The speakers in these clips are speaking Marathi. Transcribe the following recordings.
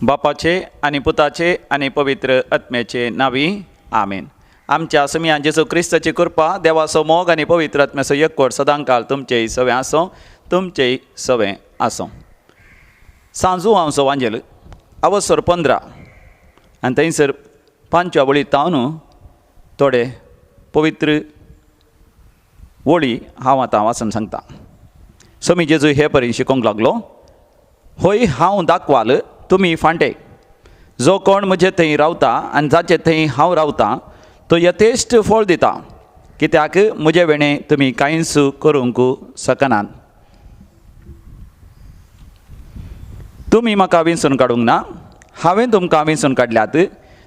बापाचे आणि पुताचे आणि पवित्र आत्म्याचे नावी आमेन. आमच्या समिया जेजू क्रिस्ताची कृपा देवाचो मोग आणि पवित्र आत्म्याचो एकवट सदांकाळ तुमचेय सवे आसो तुमचेय सवे आसो. सांजू हांवचो वांजेल अवसर 15 आनी थंयसर 5व्या वळी तावन थोडे पवित्र वळी हांव आतां वाचून सांगता. समी जेजू हे परी शिकोवंक लागलो. होय हांव दाखवाल तुमी फांटे. जो कोण म्हजे थंय रावता आनी जाचे थंय हांव रावतां तो यथेश्ट फळ दिता, कित्याक म्हजे वेणे तुमी कांयच करूंक शकनात. तुमी म्हाका विंचून काडूंक ना, हांवें तुमकां विंचून काडल्यात.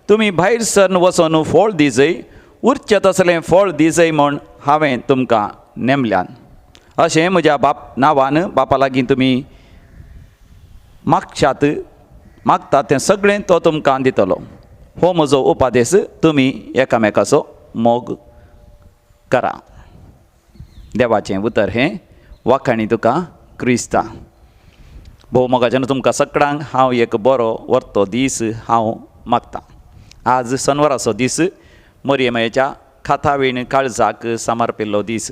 तुमी भायर सरन वचून फळ दिजय, उरचें तसलें फळ दिजय म्हूण हांवें तुमकां नेमल्यात. अशें म्हज्या नांवान बापा लागीं तुमी मागतात तें सगळें तो तुमकां दितलो. हो म्हजो उपादेश, तुमी एकामेकाचो मोग करा. देवाचें उतर हें. वाखाणी तुका क्रिस्ता. भोव मोगाच्यान तुमकां सगळ्यांक हांव एक बरो व्हरतो दीस हांव मागतां. आज शनवाराचो दीस, मरियमेच्या खातावीण काळजाक समर्पिल्लो दीस.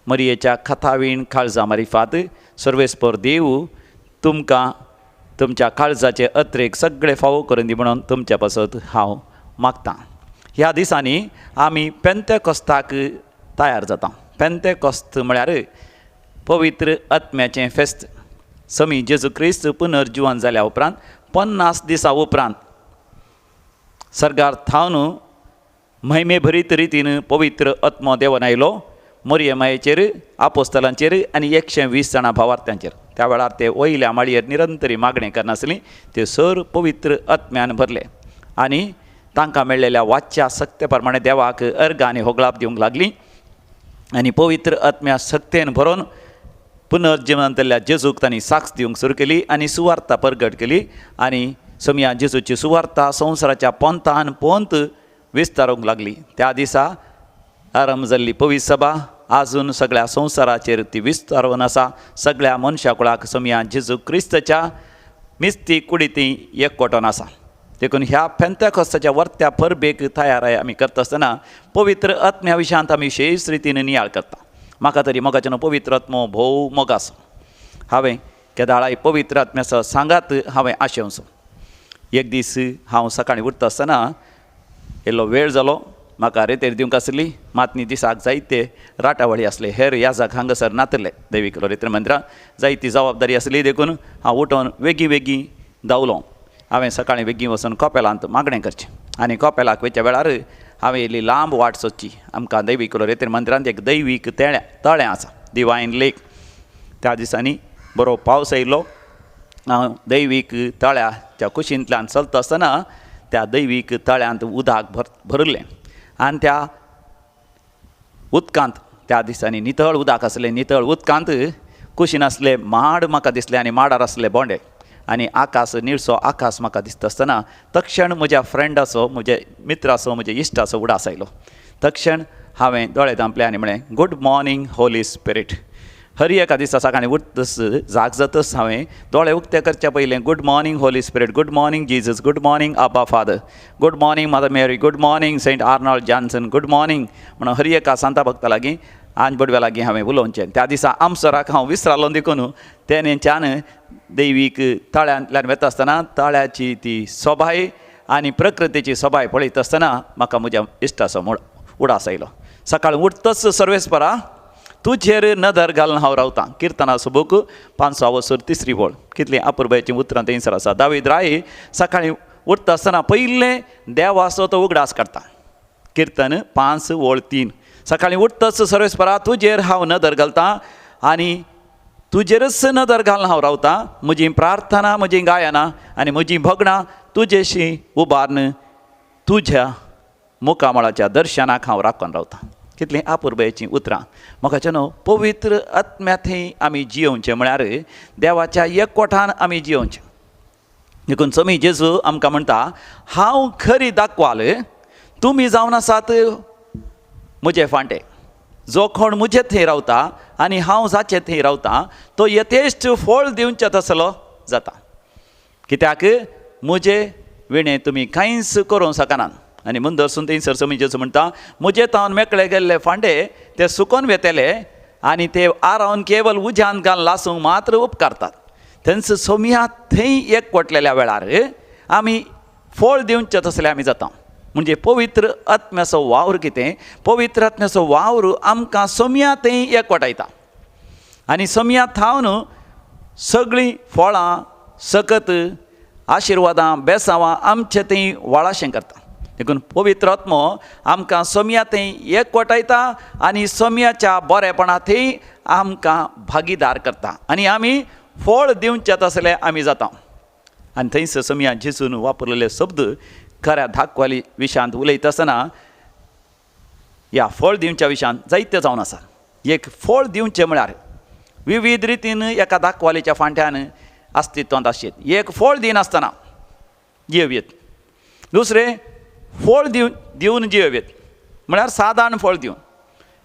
मरियेच्या खातावीण काळजा मारिफात सर्वेस्पर देव तुमकां तुमच्या काळजाचे अत्रेक सगळे फावो करून दी म्हणून तुमच्या पासत हांव मागतां. ह्या दिसांनी आमी पेंतेकोस्ताक तयार जाता. पेंतेकोस्त म्हळ्यार पवित्र आत्म्याचें फेस्त. समी जेजू क्रिस्त पुनर्जिवन जाल्या उपरांत 50 दिसां उपरांत सर्गार थावन महिमे भरीत रितीन पवित्र आत्मो देवन आयलो मरियमायेचेर, आपोस्तलांचेर आनी 120 जाणां भावार्थ्यांचेर. त्या वेळार ते वयल्या माळयेर निरंतरी मागणी करनासलीं. ते सर पवित्र आत्म्यान भरले आनी तांकां मेळिल्ल्या वाच्या सक्ते प्रमाणे देवाक अर्घ आनी होगळाप दिवंक लागलीं. आनी पवित्र आत्म्या सक्तेन भरोवन पुनर्जिवन जाल्ल्या जेजूक तांणी साक्ष दिवंक सुरू केली आनी सुवार्ता परगट केली. आनी समिया जेजूची सुवार्ता संवसाराच्या पंतान पंत विस्तारूंक लागली. त्या दिसा आरंभ जाल्ली पवित्र सभा आजून सगळ्या संवसाराचेर ती विस्तारून आसा. सगळ्या मनशा कुळाक समिया जेजू क्रिस्ताच्या मिस्ती कुडीती एकवटून आसा. देखून ह्या पेंतेकोस्ताच्या वर्त्या परबेक तयार आमी करता आसतना पवित्र आत्म्या विशयांत आमी विशेश रितीन नियाळ करता. म्हाका तरी मोगाच्यान पवित्र आत्मो भोव मोग आसा. हांवें केदाळाय पवित्र आत्म्याचो सांगात हांवें आशेवचो. एक दीस हांव सकाळीं उठता आसतना इल्लो वेळ जालो. म्हाका रेतेर दिवंक आसली. मातनी दिसाक जायते राटावळी आसले. हेर याजाक हांगासर नातले दैवीक रेतेर मंदिरांत. जायती जबाबदारी आसली. देखून हांव उठोन वेगीं धांवलो. हांवें सकाळीं वेगीं वचून कॉपेलांत मागणें करचें. आनी कॉपेलाक वयच्या वेळार हांवें इल्ली लांब वाट सोदची. आमकां दैवीक रेतेर मंदिरांत एक दैवीक तळें आसा, डिवायन लेक. त्या दिसांनी बरो पावस येयलो. हांव दैवीक तळ्याच्या कुशींतल्यान चलता आसतना त्या दैवीक तळ्यांत उदक भरलें. आनी त्या उदकांत त्या दिसांनी नितळ उदक आसलें. नितळ उदकांत कुशीन आसले माड म्हाका दिसले आनी माडार आसले बोंडे. आनी आकाश, निळसो आकाश म्हाका दिसता आसतना तक्षण म्हज्या फ्रेंडाचो, म्हज्या मित्राचो, म्हज्या इश्टाचो उडास आयलो. तक्षण हांवें दोळे धांपले आनी म्हळें, गूड मॉर्निंग होली स्पिरीट. हर एका दिसा सकाळीं उठतस जाग जातस हांवें दोळे उक्ते करच्या पयलें good morning holy spirit, good morning Jesus, good morning आबा father, good morning mother Mary, good morning saint Arnold Johnson, good morning म्हणून हर एका सांता भक्ता लागीं आंज बडव्या लागीं हांवें उलोवचें. त्या दिसा आमसराक हांव विसरालो देखून तेन्याच्यान दैवीक तळ्यांतल्यान वता आसतना तळ्याची ती सोबाय आनी प्रकृतीची सोबाय पळयत आसतना म्हाका म्हज्या इश्टाचो उडास आयलो. सकाळीं उठतच सर्वेस्परा तुजेर नदर घालून हांव रावतां. किर्तनाचो बूक 503 वळ. कितलीं अपुर्बायेचीं उतरां थंयसर आसा. दावीद राय सकाळीं उठता आसतना पयलें देवाचो तो उगडास काडटा. किर्तन 5:3. सकाळीं उठतच सर्वेस्परा तुजेर हांव नदर घालतां आनी तुजेरच नदर घालून हांव रावतां. म्हजी प्रार्थना, म्हजीं गायनां आनी म्हजीं भोगणां तुजेशी उबारन तुज्या मुखामळाच्या दर्शनाक हांव राखून रावतां. कितलीं अपुर्बायेचीं उतरां. म्हाका न्हू पवित्र आत्म्यांतय आमी जियोवचें म्हळ्यार देवाच्या एकवटान आमी जियोवचें. देखून समी जेजू आमकां म्हणटा, हांव खरी दाखवाल तुमी जावन आसात म्हजे फांटे. जो कोण म्हजे थंय रावता आनी हांव जाचे थंय रावतां तो यथेश्ट फळ दिवचें तसलो जाता. कित्याक म्हजे विणे तुमी कांयच करूं शकनात आनी म्हूण दर्सून थंयसर समी जेजू म्हणटा म्हजे तावन मेकळे गेल्ले फांडे ते सुकोवन वेतेले आनी ते आरावन केवल उज्यान घालून लासूंक मात्र उपकारतात. थंयच सोमिया थंय एकवटलेल्या वेळार आमी फळ दिवचे तसले आमी जाता. म्हणजे पवित्र आत्म्याचो वावर कितें, पवित्र आत्म्याचो वावर आमकां सोमिया थंय एकवटायता आनी सोमिया थावन सगळीं फळां सकत आशिर्वादां बेसांवां आमचें थंय वाळाशें करता. देखून पवित्र आत्मो आमकां सोमिया थंय एकवटायता आनी सोमियाच्या बरेपणा थंय आमकां भागीदार करता आनी आमी फळ दिवचे तसले आमी जाता. आनी थंयसर सोमिया जेजून वापरलेले शब्द खऱ्या धाकवाली विशयांत उलयता आसतना ह्या फळ दिवच्या विशयांत जायते जावन आसा. एक फळ दिवचें म्हळ्यार विविध रितीन एका धाकवालीच्या फांट्यान अस्तित्वांत आसचेत. एक फळ दिनासतना जियेवेत, दुसरें फळ दिवन जियेवेत म्हळ्यार सादारण फळ दिवन,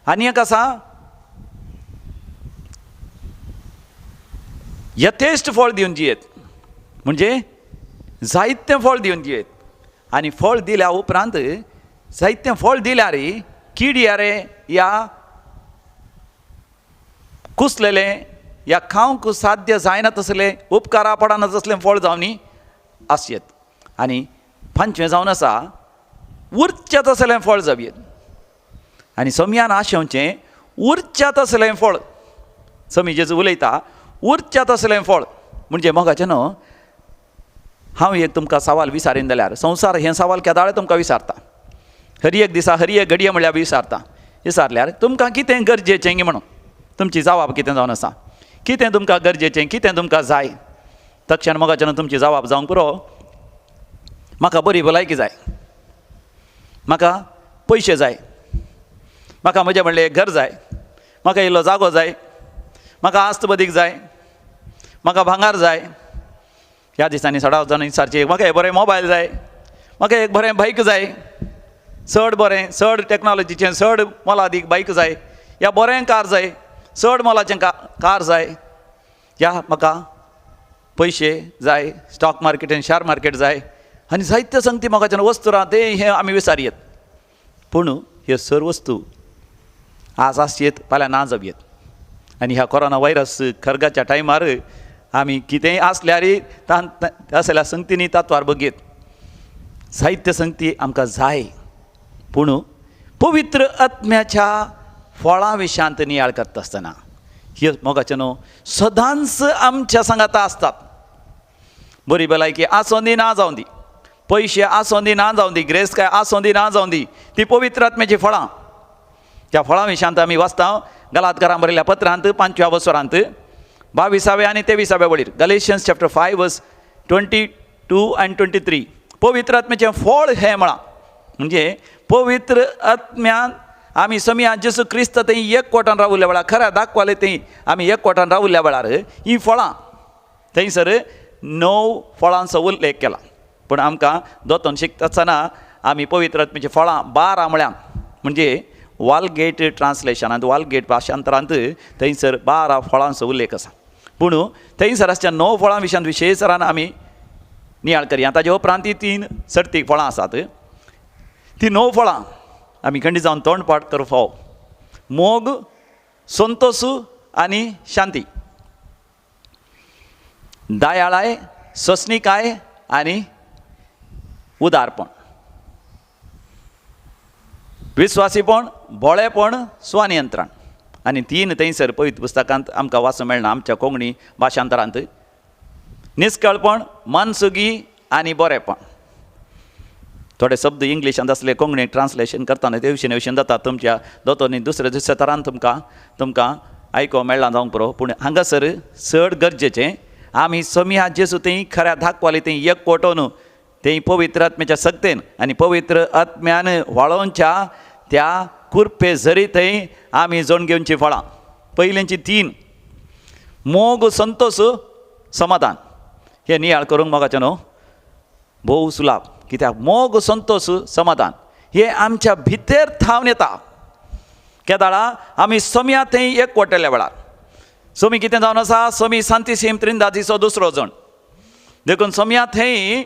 आनी एक आसा यथेश्ट फळ दिवन जियेत म्हणजे जायतें फळ दिवन जियेत. आनी फळ दिल्या उपरांत जायतें फळ दिल्यार किडयारे या कुसलेले या खावंक साध्य जायना तसले उपकारा पडना तसलें फळ जावनी आसचेत. आनी पांचवें जावन आसा उरच्या तसलें फळ जावयेत. आनी सोमियान आशेवचें उरच्या तसलें फळ. समी जेजू उलयता उरच्या तसलें फळ म्हणजे मोगाचें न्हू. हांव एक तुमकां सवाल विचारीन जाल्यार संवसार हें सवाल केदाळे तुमकां विचारता. हरी एक दिसा हरी एक घडये म्हळ्यार विचारल्यार तुमकां कितें गरजेचें म्हणून तुमची जबाब कितें जावन आसा, कितें तुमकां गरजेचें, कितें तुमकां जाय. तक्षण मोगाचें न्हू तुमची जबाब जावंक पुरो म्हाका बरी भलायकी जाय, म्हाका पयशे जाय, म्हाका म्हजें म्हणलें एक घर जाय, म्हाका इल्लो जागो जाय, म्हाका आस्त बदीक जाय, म्हाका भांगार जाय. ह्या दिसांनी 16 दिसांचे म्हाका एक बरें मोबायल जाय, म्हाका एक बरें बायक जाय, चड बरें चड टॅक्नॉलॉजीचें चड मोलादीक बायक जाय, या बरें कार जाय, चड मोलाचें कार जाय, या म्हाका पयशे जाय, स्टॉक मार्केट शेअर मार्केट जाय आनी जायत्यो संगती म्हाका वस्तू राहा ते हे आमी विचारयेत. पूण ह्यो सर्व वस्तू आज आसचेत फाल्यां ना जावयेत. आनी ह्या कोरोना व्हायरस खरगाच्या टायमार आमी कितेंय आसल्यार असल्या संगतींनी तातवार बगयत. जायत्यो संगती आमकां जाय पूण पवित्र आत्म्याच्या फळां विशयांत नियाळ करता आसतना ह्यो मोगाचें न्हू सदांच आमच्या सांगाता आसतात. बरी भलायकी आसों दी ना जावं दी, पयशे आसों दी ना जावं दी, ग्रेस काय आसों दी ना जावं दी, ती पवित्र आत्म्याची फळां. त्या फळां विशयांत आमी वाचता गलातकारांक बरयल्ल्या पत्रांत 5व्या वसरांत 22व्या आनी 23व्या वळीर गलेशियन्स चॅप्टर 5 वर्स 22 and 23 पवित्र आत्म्याचें फळ हें म्हळां म्हणजे पवित्र आत्म्यान आमी समिया जेसू क्रिस्त थंय एकवटान रावल्ल्या वेळार खऱ्या दाखवाले थंय आमी एकवटान रावल्ल्या वेळार ही फळां थंयसर 9 फळांचो उल्लेख केला. पूण आमकां दोतोन शिकता आसतना आमी पवित्र आत्म्याची फळां 12 म्हळ्यां म्हणजे वालगेट ट्रान्सलेशनांत वालगेट भाशांतरांत थंयसर 12 फळांचो उल्लेख आसा. पूण थंयसर आसच्या 9 फळां विशयांत विशेशरान आमी नियाळ करया. ताजे उपरांत ती 3 सर्तीक फळां आसात. ती 9 फळां आमी खंडी जावन तोंडपाट करप फाव मोग, संतोश आनी शांती, दयाळाय, सोंसणीकाय आनी उदारपण, विस्वासीपण, भोळेपण, स्वनियंत्रण. आनी 3 थंयसर पवित्र पुस्तकांत आमकां वाचूंक मेळना आमच्या कोंकणी भाशांतरांत निश्कळपण, मनसुगी आनी बरेपण. थोडे शब्द इंग्लिशांत आसले कोंकणीक ट्रान्सलेशन करतना ते विशेन जाता तुमच्या दोतोनी दुसऱ्या तरान तुमकां आयकोंक मेळना जावंक पुरो. पूण हांगासर चड गरजेचें आमी समिया जेसू थंय खऱ्या धाकवाली थंय एकवटून थंय पवित्र आत्म्याच्या सक्तेन आनी पवित्र आत्म्यान वाळोवच्या त्या कुरपे झरी थंय आमी जोड घेवची फळां. पयलींची 3 मोग, संतोश, समाधान हे नियाळ करूंक मोगाचें न्हू भोव सुलाभ. कित्याक मोग, संतोश, समाधान हे आमच्या भितर थावन येता केदाळा आमी समिया थंय एकवटलेल्या वेळार. समी कितें जावन आसा, समी सांती सेम त्रिंदाजीचो दुसरो जण देखून समिया थंय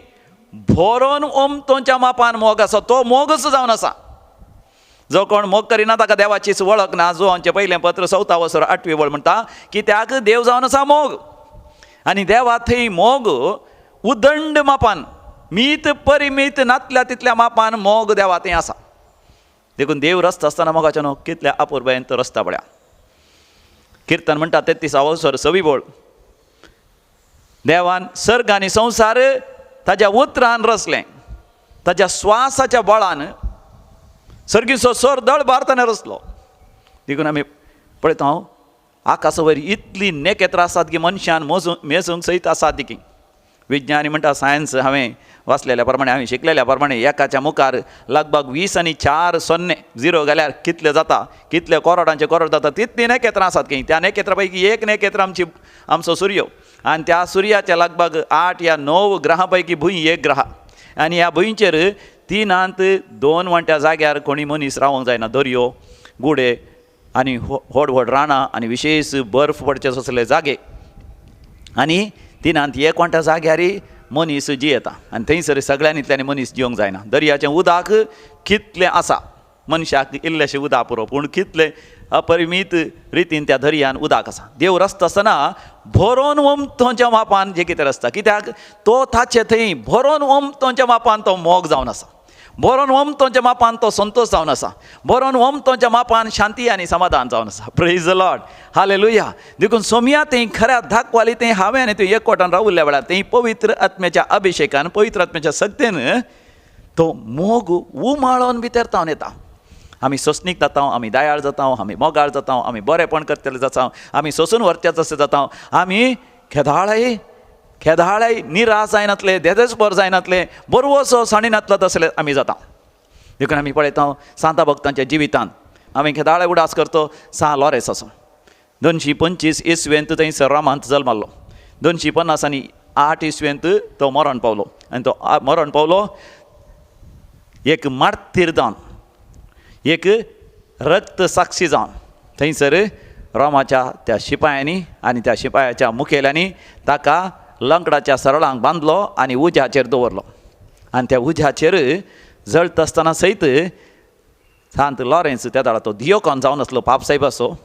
भरोन ओमतोच्या मापान मोग आसा तो मोगच जावन आसा. जो कोण मोग करिना ताका देवाचीच वळख ना. जो आमचें पयलें पत्र 4 वसर 8 वळ म्हणटा की त्याक देव जावन आसा मोग. आनी देवा थंय मोग उदंड मापान मीत परिमीत नातल्या तितल्या मापान मोग देवा थंय आसा. देखून देव रस्त आसतना मोगाच्या न्हू कितल्या अपुर्बायेन तो रस्ता पळया. किर्तन म्हणटा 33 वसर 6 वळ, देवान सर्ग आनी संवसार ताच्या उतरान रचलें, ताच्या स्वासाच्या बळान सर्गीचो सोर दळ भारताने रचलो. देखून आमी पळयता आकाशा वयर इतली नेकेत्रां आसात की मनशान मेजूंक सयत आसात. देखीक विज्ञानी म्हणटा सायन्स हांवें वाचलेल्या प्रमाणे हांवें शिकलेल्या प्रमाणे एकाच्या मुखार लगभग 20 आनी 4 0 0 घाल्यार कितले जाता, कितले करोडांचे करोड जाता तितली नेकेत्रां आसात. की त्या नेकेत्रा पैकी एक नेकेत्र आमचो सूर्य, आनी त्या सुर्याच्या लगभग 8 या 9 ग्रहां पैकी भुंय एक ग्रह. आनी ह्या भुंयचेर 3 2 वण्ट्या जाग्यार कोणी मनीस रावंक जायना. दर्यो, गुडे आनी व्हड व्हड रानां आनी विशेश बर्फ पडचे असले जागे. आनी 3 1 वण्ट्या जाग्यार मनीस जियेता आनी थंयसर सगळ्यांनीतल्यानी मनीस जिवंक जायना. दर्याचें उदक कितलें आसा, मनशाक इल्लेशें उदक पुरो, पूण कितलें अपरिमीत रितीन त्या दर्यान उदक आसा. देव रस्त आसतना भरोन ओमतोच्या मापान जें कितें रचता, कित्याक तो ताचे थंय भरोन ओमतोच्या मापान तो मोग जावन आसा. भरोन ओमतोच्या मापान तो संतोश जावन आसा. भरोन ओमतोच्या मापान शांती आनी समाधान जावन आसा. Praise the lord, hallelujah. देखून सोमया थंय खऱ्या दाखवाली थंय हांवें आनी थंय एकवटान रावल्ल्या वेळार थंय पवित्र आत्म्याच्या अभिशेकान, पवित्र आत्म्याच्या शक्तीन तो मोग उमाळोन भितर तावन येता. आमी सोंसणीक जाता, आमी दयाळ जाता, आमी मोगाळ जाता, आमी बरेपण करतले जाता, आमी सोंसून व्हरचे तशें जाता, आमी खेदाळय निराश जायनातले, देदेस्पर जायनातले, बरवसो साणीनातलो तसले आमी जाता. देखून आमी पळयता सांता भक्तांच्या जिवितांत आमी खेदाळे उडास करतो. सा लॉरेस असो 225 इसवेंत थंयसर रामांत जल्मालो. 250 आनी 8 इसवेंत तो मरण पावलो. आनी तो मरण पावलो एक मार्तीर जावन, एक रक्त साक्षी जावन. थंयसर रामाच्या त्या शिपायांनी आनी त्या शिपायाच्या मुखेल्यांनी ताका लंकडाच्या सरळांक बांदलो आनी उज्याचेर दवरलो. आनी त्या उज्याचेर जळटा आसतना सयत सांत लॉरेन्स त्या दाडा तो दियोकॉन जावन आसलो, पापसाहेब असो,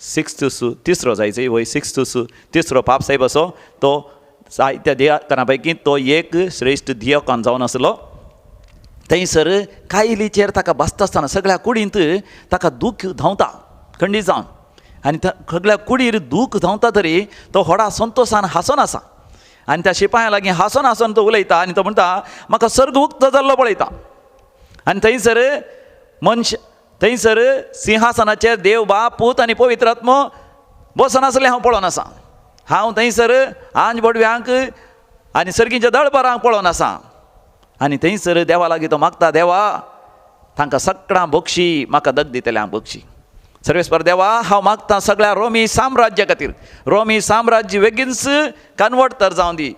6th तिसरो जायचो वय 6th तिसरो पापसाहेब असो. तो साहित्य दियाकना पैकी तो एक श्रेश्ठ दियोकॉन जावन आसलो. थंयसर कायलीचेर ताका बसता आसतना सगळ्या कुडींत ताका दूख धांवता खंडीत जावन. आनी सगळ्या कुडीर दूख धांवता तरी तो व्हडा संतोशान हांसून आसा. आनी त्या शिपाया लागीं हांसून हांसून तो उलयता आनी तो म्हणटा म्हाका सर्ग उक्त जाल्लो पळयता. आनी थंयसर सिंहासनाचेर देव बाप, पूत आनी पवित्र आत्मो बसून आसले हांव पळोवन आसा. हांव थंयसर आंज बडव्यांक आनी सर्गीच्या दळपरांक पळोवन आसा. आनी थंयसर देवा लागीं तो मागता, देवा तांकां सगळ्यां बक्षी म्हाका दग दितल्यांक बक्षी. सर्वेस्पर देवा हांव मागता सगळ्या रोमी साम्राज्या खातीर, रोमी साम्राज्य बेगीनच कन्वर्ट तर जावं दी.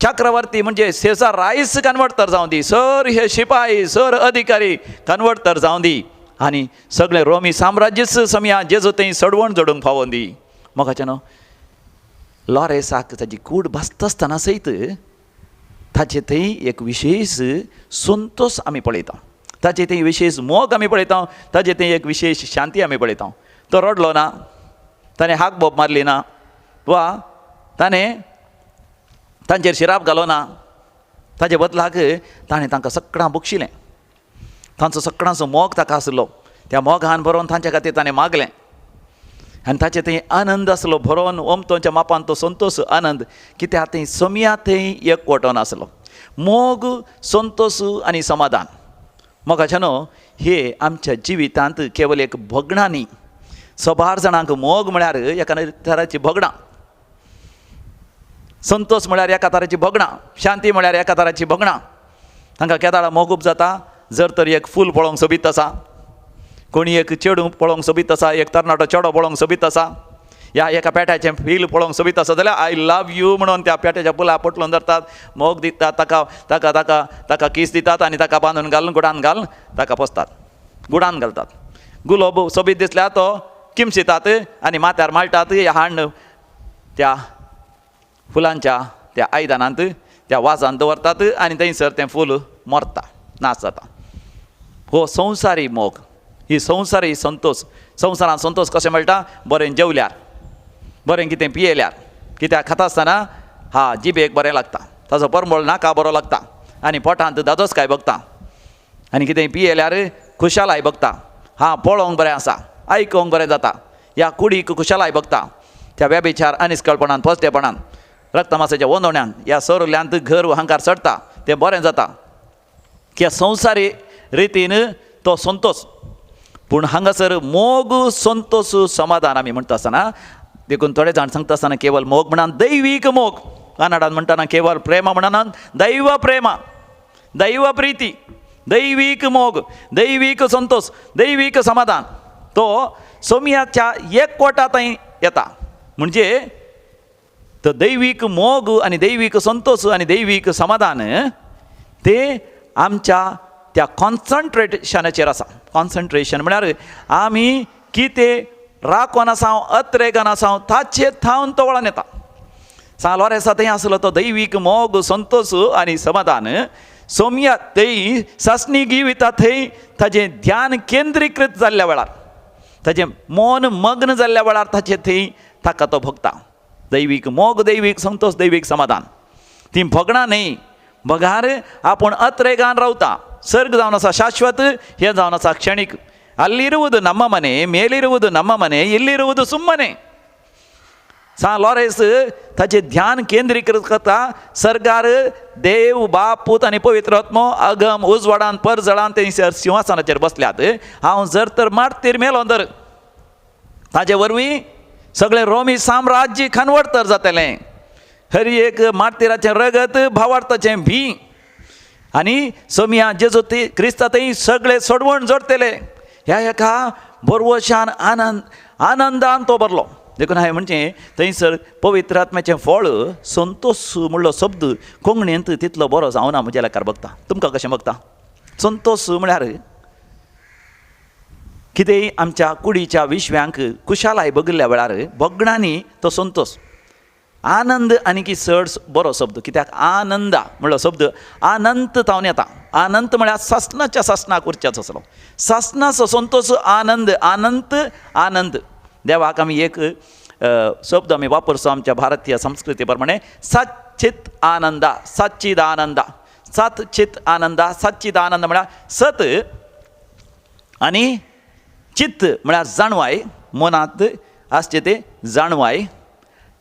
चक्रवर्ती म्हणजे सेजार रायस कन्वर्ट तर जावं दी. सर हे शिपाई, सर अधिकारी कन्वर्ट तर जावं दी. आनी सगळें रोमी साम्राज्यच समया जेजो थंय सडवण जोडूंक फावोन दी. मोगाचें न्हू लॉरेसाक ताची कूड बसता आसतना सयत ताचे थंय एक विशेश संतोश आमी पळयता, ताचे थंय विशेश मोग आमी पळयता, ताचे थंय एक विशेश शांती आमी पळयता. तो रडलो ना, ताणें हाक बोब मारली ना, वा ताणें तांचेर शिराप घालो ना. ताचे बदलाक ताणें तांकां सगळ्यां बक्षिलें. तांचो सगळ्यांचो मोग ताका आसलो. त्या मोगान भरोवन तांचे खातीर ताणें मागलें. आनी ताचे थंय आनंद आसलो भरोवन ओमतोच्या मापान तो संतोश आनंद. कित्याक थंय समया थंय एकवटोन आसलो. मोग, संतोश आनी समाधान. मोगाचें न्हू हे आमच्या जिवितांत केवल एक भोगणां न्ही. 100 जाणांक मोग म्हळ्यार एका तराची भोगणां, संतोष म्हळ्यार एका तराची भोगणां, शांती म्हळ्यार एका तराची भोगणां. तांकां केदाळा मोगूप जाता जर तर एक फूल पळोवंक सोबीत आसा, कोणी एक चेडूं पळोवंक सोबीत आसा, एक तरणाटो चेडो पळोवंक सोबीत आसा, या एका पेट्याचें फील पळोवंक सोबीत आसा जाल्यार आय लव यू म्हणून त्या पेट्याच्या फुला पटलून धरतात, मोग दितात, ताका ताका ताका ताका किस दितात आनी ताका बांदून घालून गुडान घालून ताका पोसतात, गुडान घालतात. गुलाब सोबीत दिसल्यार तो किमशितात आनी माथ्यार माळटात. हाडून त्या फुलांच्या त्या आयदनांत त्या वाजान दवरतात आनी थंयसर तें फूल मरता, नाश जाता. हो संवसारी मोग, ही संवसारी संतोश. संवसारांत संतोश कशें मेळटा? बरें जेवल्यार, बरें कितें पियेल्यार. कित्याक खाता आसतना जिबेक बरें लागता, ताचो परमळ नाका बरो लागता, आनी पोटांत दादोसकाय भोगता. आनी कितें पियेल्यार खुशालाय भोगता. पळोवंक बरें आसा, आयकोंक बरें जाता, ह्या कुडीक खुशालाय भोगता. त्या वेबिचार अनिश्कळपणान, फसडेपणान, रक्तमासाच्या वंदोण्यान, ह्या सगल्यांत घर अहंकार चडटा, तें बरें जाता. कित्याक संवसारी रितीन तो संतोश. पूण हांगासर मोग, संतोश, समाधान आमी म्हणटा आसतना देखून थोडे जाण सांगता आसतना केवळ मोग म्हणान दैवीक मोग, कन्नडांत म्हणटाना केवळ प्रेम म्हणना दैव प्रेमा, दैव प्रिती, दैवीक मोग, दैवीक संतोष, दैवीक समाधान तो सोमयाच्या एकवटा थंय येता. म्हणजे तो दैवीक मोग आनी दैवीक संतोष आनी दैवीक समाधान ते आमच्या त्या कॉन्सन्ट्रेशनाचेर आसा. कॉन्सन्ट्रेशन म्हळ्यार आमी कितें राखोन आसां, अत्रेगन आसां, ताचेर थावन तो वळोन येता. सांगलो आसा थंय आसलो तो दैवीक मोग, संतोष आनी समाधान सोमया थंय सासणी गिविता थंय ताचें ध्यान केंद्रीकृत जाल्ल्या वेळार, ताचें मन मग्न जाल्ल्या वेळार ताचें थंय ताका तो भोगता. दैवीक मोग, दैवीक संतोष, दैवीक समाधान ती भोगणां न्ही, भोगार आपूण अत्रेगान रावता. सर्ग जावन आसा शाश्वत, हें जावन आसा क्षणीक. ಅಲ್ಲಿರುವುದು ನಮ್ಮ ಮನೆ, ಮೇಲಿರುವುದು ನಮ್ಮ ಮನೆ, ಇಲ್ಲಿರುವುದು ಸುಮ್ಮನೆ. लॉरेन्स ताचे ध्यान केंद्रीकृत करता. सर्गार देव, बाप, पूत आनी पवित्र आत्मो अगम उजवाडान परजळान थंयसर सिंहासनाचेर बसल्यात. हांव जर तर मारतीर मेलो तर ताचे वरवीं सगळें रोमी साम्राज्य खानवडतर जातलें. हर एक मारतीराचें रगत भावार्थाचें भी आनी सोमया जेजू क्रिस्ता थंय सगळें सोडवण जोडटले. ह्या एका बरवशान आनंदान तो भरलो. देखून हांवें म्हणचें थंयसर पवित्र आत्म्याचें फळ संतोश म्हणलो शब्द कोंकणींत तितलो बरो जावना म्हज्या लेकार बघता. तुमकां कशें बघता? संतोश म्हळ्यार कितेंय आमच्या कुडीच्या विश्व्यांक कुशालाय बगिल्ल्या वेळार भोगणांनी तो संतोष. आनंद आनी की चड बरो शब्द. कित्याक आनंदा म्हणलो शब्द आनंत जावन येता. आनंत म्हळ्यार सासणाच्या सासणाक उरच्याचो आसलो. सासणाचो संतोष आनंद, आनंत, आनंद. देवाक आमी एक शब्द आमी वापरचो आमच्या भारतीय संस्कृती प्रमाणे सच्चित आनंदा, सच्चिद आनंदा, सच्चित आनंदा. सच्चिद आनंद म्हळ्यार सत आनी चित्त म्हळ्यार जाणवाय, मनांत आसचे ते जाणवाय,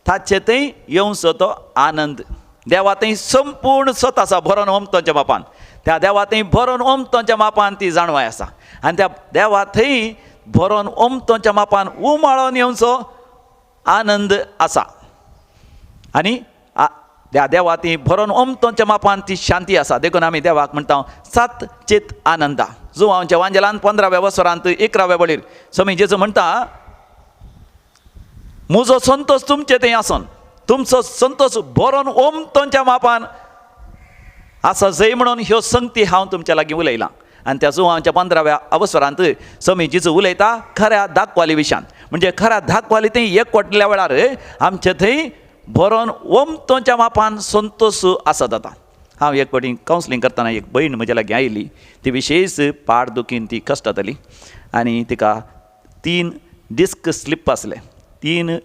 ताचे थंय येवचो तो आनंद. देवा थंय संपूर्ण सत आसा भरोन ओमतोच्या मापान. त्या देवा थंय भरोन ओमतोच्या मापान ती जाणवाय आसा. आनी त्या देवा थंय भरोन ओमतोच्या मापान उमाळोन येवचो आनंद आसा. आनी त्या देवा ती भरोन ओमतोच्या मापान ती शांती आसा. देखून आमी देवाक म्हणटा सत चित आनंदा. जुवांच्या वांजेलांत 15व्या वसरांत 11व्या बळीर स्वामी जेजू म्हणटा म्हजो संतोष तुमचे थंय आसन, तुमचो संतोष भरोन ओमतोच्या मापान आसा जंय म्हणून ह्यो संगती हांव तुमच्या लागीं उलयलां. आनी त्या जुवांच्या 15व्या अवसरांत स्वामी जेजू उलयता खऱ्या दाखवाली विशयान. म्हणजे खऱ्या दाखवाली थंय एकवटल्या वेळार आमचे थंय भरोन ओमतोच्या मापान संतोष आसा जाता. हांव एक फावटी कावन्सिलींग करतना एक भयण म्हज्या लागीं आयिल्ली. ती विशेश पाड दुखीन ती कश्ट जाताली आनी तिका 3 डिस्क स्लीप आसले, 3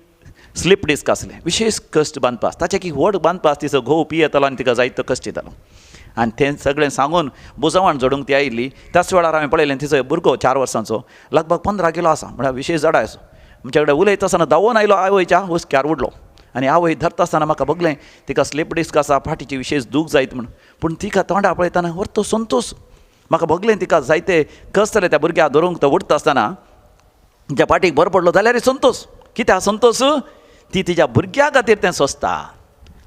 स्लीप डिस्क आसले. विशेष कश्ट बांदपास, ताचे की व्हड बांदपास तिचो घोव पियेतालो आनी तिका जायतो कश्ट येतालो. आनी तें सगळें सांगून बुजवण जोडूंक ती आयिल्ली. त्याच वेळार हांवें पळयलें तिचो भुरगो 4 वर्सांचो लगभग 15 किलो आसा. म्हळ्यार विशेश जाडा आसा. आमचे कडेन उलयता आसतना धांवून आयलो आवयच्या हुस्क्यार उडलो. आनी आवय धरता आसतना म्हाका बगलें तिका स्लीप डिस्क आसा, फाटीची विशेश दूख जायत म्हूण. पूण तिका तोंडा पळयतना व्हरतो संतोष. म्हाका बगलें तिका जायते कसतले त्या भुरग्याक धरूंक तो उडता आसतना तिच्या फाटीक भर पडलो जाल्यार संतोष. कित्याक संतोष? ती तिच्या भुरग्या खातीर तें सोंसता.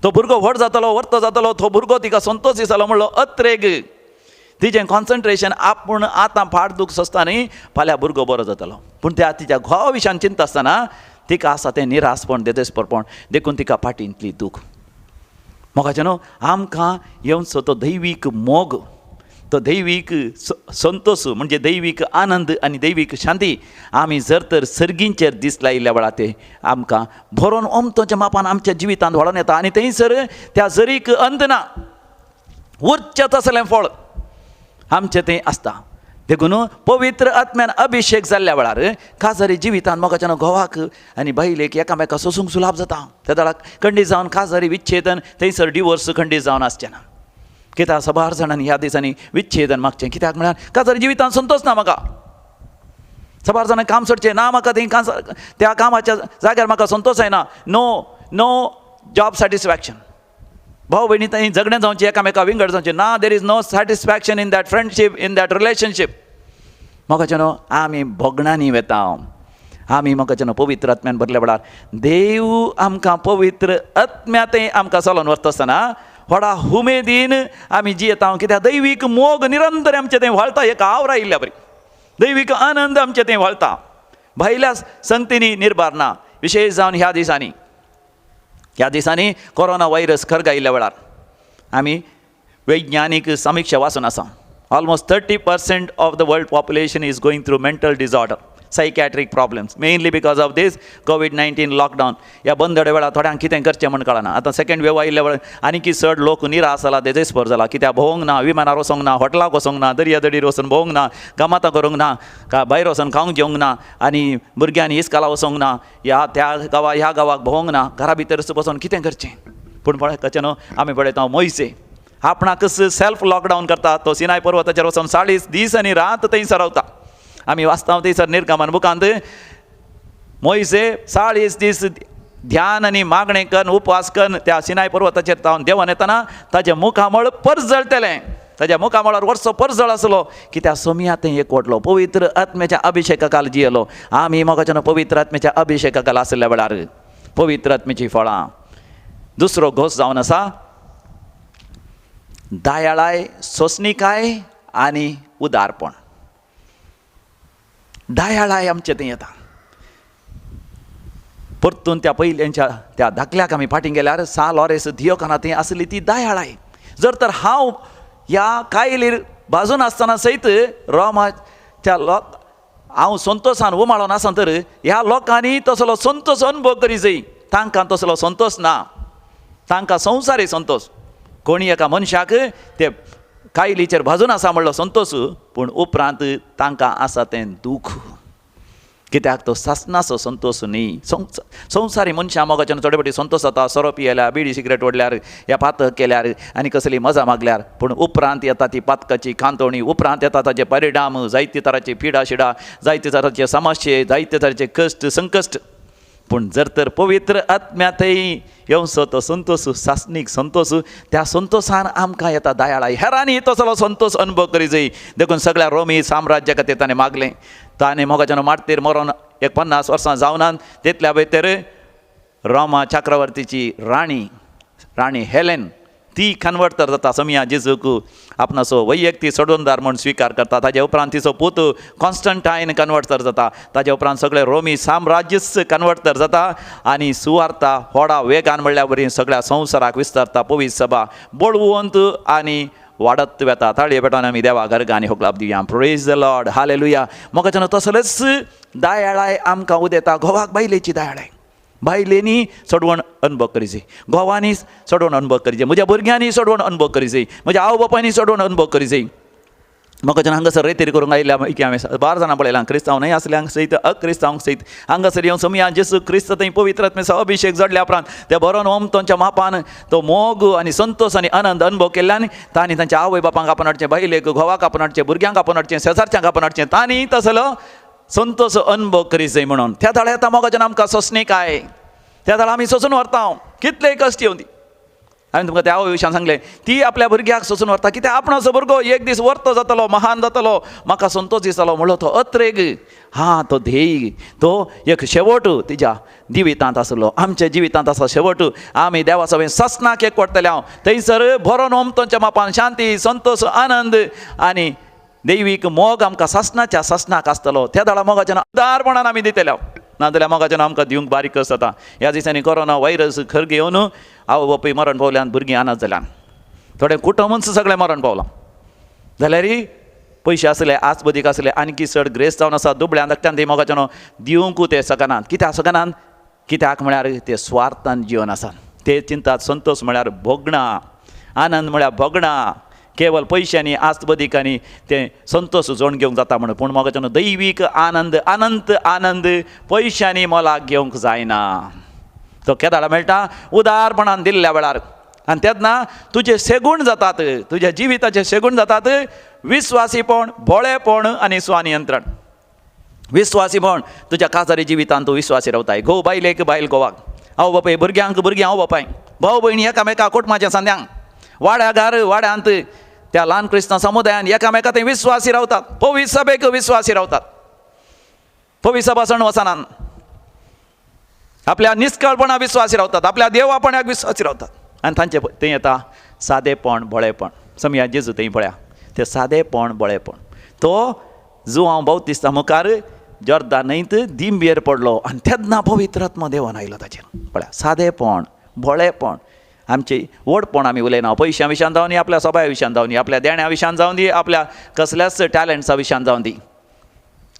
तो भुरगो व्हड जातलो, व्हरतो जातलो, तो भुरगो तिका संतोष दिसलो म्हणलो अत्रेग. तिचें कॉन्सन्ट्रेशन आपूण आतां फाट दूख सोंसता न्ही, फाल्यां भुरगो बरो जातलो. पूण त्या तिच्या घोवा विशयान चिंता आसतना तिका आसा तें निरासपण, देदेसपरपण. देखून तिका फाटींतली दूख. मोगाचें न्हू, आमकां येवचो तो दैवीक मोग, तो दैवीक संतोष म्हणजे दैवीक आनंद आनी दैवीक शांती आमी जर तर सर्गींचेर दीस लायिल्ल्या वेळार ते आमकां भरोन ओमतोच्या मापान आमच्या जिवितांत वळोन येता. आनी थंयसर त्या जरीक अंत ना. उरचें तसलें फळ आमचें तें आसता. देखून पवित्र आत्म्यान अभिशेक जाल्ल्या वेळार खासदारी जिवितांत मोगाच्यान घोवाक आनी बायलेक एकामेका सोसूंक सुलाभ जाता. त्या वेळार खंडीत जावन खासदारी विच्छेदन थंयसर डिवोर्स खंडीत जावन आसचें ना. कित्याक सबार जाणांनी ह्या दिसांनी विच्छेदन मागचें. कित्याक म्हळ्यार खासदारी जिवितांत संतोश ना म्हाका. सबार जाणां काम सोडचें ना म्हाका त्या कामाच्या जाग्यार म्हाका संतोश जायना. No job satisfaction. भाव भयणी थंय झगडें जावचें एकामेका विंगड जावचें ना. There is no satisfaction in that friendship in that relationship. म्हाका न्हू आमी भोगणांनी वेता. आमी म्हाका पवित्र आत्म्यान भरल्या वेळार देव आमकां पवित्र आत्म्यातय आमकां चलोवन व्हरता आसतना व्हडा उमेदीन आमी जियेता. कित्याक दैवीक मोग निरंतर आमचें थंय व्हाळटा. एक आवरां आयिल्ल्या बरी दैवीक आनंद आमचें थंय व्हाळटा. भायल्या संगतींनी निर्भार ना. विशेश जावन ह्या दिसांनी कोरोना व्हायरस खरग आयिल्ल्या वेळार आमी वैज्ञानीक समीक्षा वाचून आसा. Almost 30% of the world population is going through mental disorder, psychiatric problems, mainly because of these कोविड-19 लॉकडावन. ह्या बंदडे वेळार थोड्यांक कितें करचें म्हण कळना. आतां सेकंड वेव आयिल्ल्या वेळार आनीक चड लोक निराश जाला, देजेस्पर जाला. कित्याक भोवंक ना, विमानार वचोंक ना, हॉटेलाक वचोंक ना, दर्यादडीर वचून भोवंक ना, कामातां करूंक ना, भायर वचून खावंक जेवंक ना, आनी भुरग्यांनी इस्काला वचोंक ना, ह्या गांवाक भोवंक ना, घरा भितर बसून कितें करचें. पूण पळय न्हू आमी पळयता मोयसे आपणाकच सेल्फ लॉकडावन करता. तो सिनाय पर्वताचेर वचून 40 दीस आनी रात थंयसर रावता. आमी वाचता थंयसर निर्गमन बुकांत मोयसे 40 दीस ध्यान आनी मागणें करून उपवास करून त्या सिनाय पर्वताचेर तावन देवान येतना ताचें मुखामळ परजळटलें. ताच्या मुखामळार वर्सो परजळ आसलो. कित्याक सोमया थंय एकवटलो, पवित्र आत्म्याच्या अभिशेका खाला जियेलो. आमी मोगाच्यान पवित्र आत्म्याच्या अभिशेका खाला आसल्या वेळार पवित्र आत्म्याची फळां. दुसरो घोस जावन आसा दयाळाय, सोंसणीकाय आनी उदारपण. दयाळाय आमचें थंय येता. परतून त्या पयल्यांच्या त्या धाकल्याक आमी फाटीं गेल्यार सालोरेस दियोकाना थंय आसली ती दयाळाय. जर तर हांव ह्या कायलीर भाजून आसतना सयत रोमाच्या हांव संतोशान उमाळोन आसा तर ह्या लोकांनी तसलो संतोश अनुभव करी जाय. तांकां तसलो संतोश ना. तांकां संवसारी संतोश. कोणी एका मनशाक ते कायलीचेर भाजून आसा म्हणलो संतोश, पूण उपरांत तांकां आसा तें दूख. कित्याक तो सासनाचो संतोश न्ही. संवसारी मनशां मोगाच्यान थोडे फावटी संतोश जाता. सोरो पियेल्यार, बिडी सिगरेट ओडल्यार, या पातक केल्यार आनी कसली मजा मागल्यार. पूण उपरांत येता ती पातकाची खांतोवणी, उपरांत येता ताचे परिणाम, जायते तरांची पिडा शिडा, जायते तरांचे समस्ये, जायते तरांचे कश्ट संकश्ट. पूण जर तर पवित्र आत्म्यातय येवचो तो संतोश, सासनीक संतोश, त्या संतोशान आमकां येता दयाळाय. हेरांनी तसलो संतोश अनुभव करी जाय. देखून सगळ्या रोमी साम्राज्या खातीर ताणें मागलें. ताणें मोगाच्यान मारतेर मरोन 50 वर्सां जावनात. तितल्या भितर रोमा चक्रवर्तीची राणी हेलेन ती कन्वर्टर जाता. समया जेजूक आपणाचो वैयक्तीक सोडवणदार म्हूण स्विकार करता. ताजे उपरांत तिचो पूत कॉन्स्टंटायन कन्वर्टर जाता. ताजे उपरांत सगळें रोमी साम्राज्यच कन्वर्टर जाता. आनी सुवार्ता व्हडा वेगान म्हणल्यार बरी सगळ्या संवसाराक विस्तारता. पवित्र सभा बळवंत आनी वाडत वेता. ताळये पेटोवन आमी देवा घरगांनी होकलाप दिवया. Praise the lord, hallelujah. मोगाच्यान तसलेच दयाळाय आमकां उदेता. घोवाक बायलेची दयाळाय. बायलेनी सोडवण अनुभव करी जाय, घोवांनी सोडवण अनुभव करी जाय, म्हज्या भुरग्यांनी सोडवण अनुभव करी जाय, म्हज्या आवय बापायनी सोडवण अनुभव करी जाय. म्हाका हांगासर रेतीर करूंक आयिल्ल्या की हांवें 12 जाणां पळयलां, क्रिस्तांव न्हय आसल्यांक सयत अक्रिस्तांवांक सयत. हांगासर येवन समया जेसू क्रिस्त थंय पवित्र आत्म्याचो अभिशेक जडल्या उपरांत ते बरोवन ओमतोंच्या मापान तो मोग आनी संतोश आनी आनंद अनुभव केल्ल्यान तांणी तांच्या आवय बापांक आपण हाडचें, बायलेक घोवाक आपण हाडचें, भुरग्यांक आपण हाडचें, शेजारच्यांक आपण हाडचें. तांणी तसलो संतोश अनुभव करी जाय म्हणून. त्या दाळ येता मोगाच्यान आमकां सोंसणीकाय. त्या दाळ आमी सोंसून व्हरता. कितलेय कश्ट येवं दी. हांवें तुमकां त्या आवय विशयान सांगलें, ती आपल्या भुरग्याक सोंसून व्हरता. कित्याक आपणाचो भुरगो एक दीस वर्तो जातलो, महान जातलो, म्हाका संतोश दिसतलो म्हणलो तो अत्रेग. तो ध्येय, तो एक शेवट तिच्या जिवितांत आसलो, आमच्या जिवितांत आसा शेवट. आमी देवा सभेन ससनाक एकवटतले. हांव थंयसर भरोन ओमतोंच्या मापान शांती, संतोश, आनंद आनी दैवीक मोग आमकां ससनाच्या ससनाक आसतलो. त्या दाळा मोगाच्यान उदारपणान आमी दितले. नाजाल्यार मोगाच्यान आमकां दिवंक बारीक कस जाता. ह्या दिसांनी कोरोना व्हायरस खरग येवन आवय बापूय मरण पावल्यान, भुरगीं अनाथ जाल्यान, थोडे कुटुंबच सगळें मरण पावलां. जाल्यारय पयशे आसले, आसबदीक आसले, आनीक चड ग्रेस जावन आसा. दुबळ्यान धाकट्यान ते मोगाच्यान दिवंकू ते सगनात. कित्याक सगनात? कित्याक म्हळ्यार ते स्वार्थान जिवन आसात. ते चिंतात. संतोश म्हळ्यार भोगणा, आनंद म्हळ्यार भोगणा, केवळ पयशांनी आस्तबदीकांनी ते संतोष जोड घेवंक जाता म्हणून, पूण मोगाच्यान दैवीक आनंद अनंत आनंद पयशांनी मोलाक घेवंक जायना. तो केदाळा मेळटा उदारपणान दिल्ल्या वेळार. आनी तेन्ना तुजे सेगूण जातात, तुज्या जिविताचे सेगूण जातात विस्वासीपण, भोळेपण आनी स्वनियंत्रण. विस्वासीपण, तुज्या काजारी जिवितांत तूं विस्वासी रावताय. घोव बायलेक बायल घोवाक, आवय बापाय भुरग्यांक भुरगीं आवय बापाय, भाव भयणी एकामेका कुटुंबाच्या सांद्यांक, वाड्या घार वाड्यांत, त्या ल्हान क्रिस्तांव समुदायान एकामेका थंय विस्वासी रावतात. पवित्र सभेक विस्वासी रावतात. पवित्र सभा सण वचनान आपल्या निश्कळपणा विस्वासी रावतात, आपल्या देवापणाक विस्वासी रावतात. आनी तांचे थंय येता सादेपण, भोळेपण. समया जेजू थंय पळया, ते सादेपण, भोळेपण. तो जो हांव बावतिस्ता मुखार जॉर्दान न्हंयत दिंबेर पडलो आनी तेन्ना पवित्र आत्मा देवान आयलो ताचेर. पळया सादेपण, भोळेपण. आमची व्हडपण आमी उलयना पयशां विशयान जावन दी, आपल्या सभाया विशयान जावन दी, आपल्या देण्या विशयान जावन दी, आपल्या कसल्याच टॅलंट्सा विशयान जावन दी.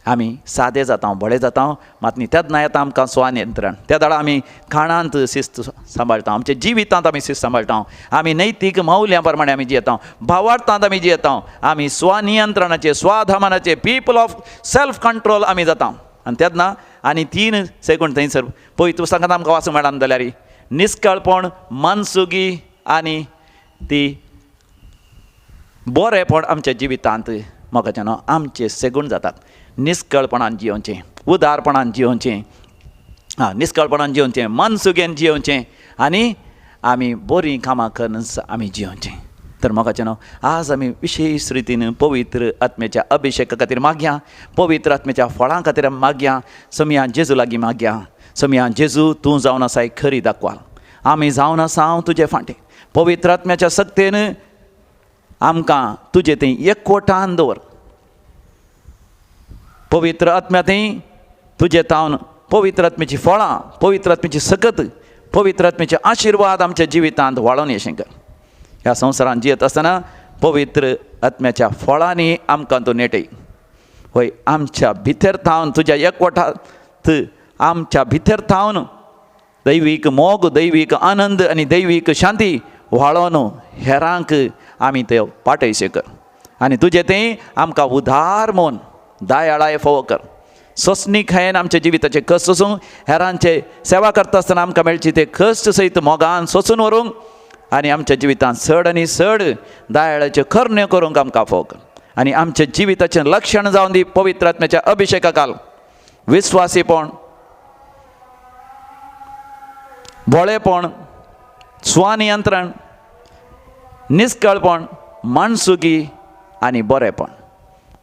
आमी सादे जाता, भोळे जाता, मात न्ही तेन्ना येता आमकां स्वनियंत्रण. त्या दाडा आमी खाणांत शिस्त सांबाळटा, आमच्या जिवितांत आमी शिस्त सांबाळटा, आमी नैतीक मौल्यां प्रमाणे आमी जियेता, भावार्थांत आमी जियेता, आमी स्वनियंत्रणाचे, स्वाधमानाचे, पीपल ऑफ सेल्फ कंट्रोल आमी जाता. आनी तेन्ना आनी 3 सेकंड थंयसर पळय पुस्तकांत आमकां वाचूंक मेळना जाल्यार निश्कळपण, मनसुगी आनी ती बरेपण आमच्या जिवितांत म्हाका न्हू आमचे सेगूण जातात. निश्कळपणान जियोवचें, उदारपणान जियोवचें, निश्कळपणान जियोवचें, मनसुगेन जियोवचें आनी आमी बरीं कामां करून आमी जियोवचें. तर म्हाका न्हू आज आमी विशेश रितीन पवित्र आत्म्याच्या अभिशेका खातीर मागया, पवित्र आत्म्याच्या फळां खातीर मागया. समया जेजू लागीं मागया. समया जेजू तूं जावन आसाय खरी दाखवाल, आमी जावन आसा हांव तुजे फाटें. पवित्र आत्म्याच्या सक्तेन आमकां तुजे थंय एकवटान दवर. पवित्र आत्म्या थंय तुजे तावन पवित्र आत्म्याची फळां, पवित्र आत्म्याची सकत, पवित्र आत्म्याचे आशिर्वाद आमच्या जिवितांत वाळोवन येशें कर. ह्या संवसारांत जियेत आसतना पवित्र आत्म्याच्या फळांनी आमकां तूं नेटय. होय, आमच्या भितर थावन तुज्या एकवटांत आमच्या भितर थावन दैवीक मोग, दैवीक आनंद आनी दैवीक शांती व्हाळोवन हेरांक आमी ते पाठयशे कर. आनी तुजे थंय आमकां उदार मोन दयाळाय फोव कर. सोंसणी खायेन आमच्या जिविताचे कश्ट सोसूंक, हेरांचे सेवा करता आसतना आमकां मेळची ते कश्ट सयत मोगान सोंसून व्हरूंक आनी आमच्या जिवितांत चड आनी चड दयाळाच्यो करण्यो करूंक आमकां फोव कर. आनी आमच्या जिविताचें लक्षण जावन दी पवित्र आत्म्याच्या अभिशेका काल. विस्वासीपण, भोळेपण, स्वनियंत्रण, निश्कळपण, मनसुगी आनी बरेपण.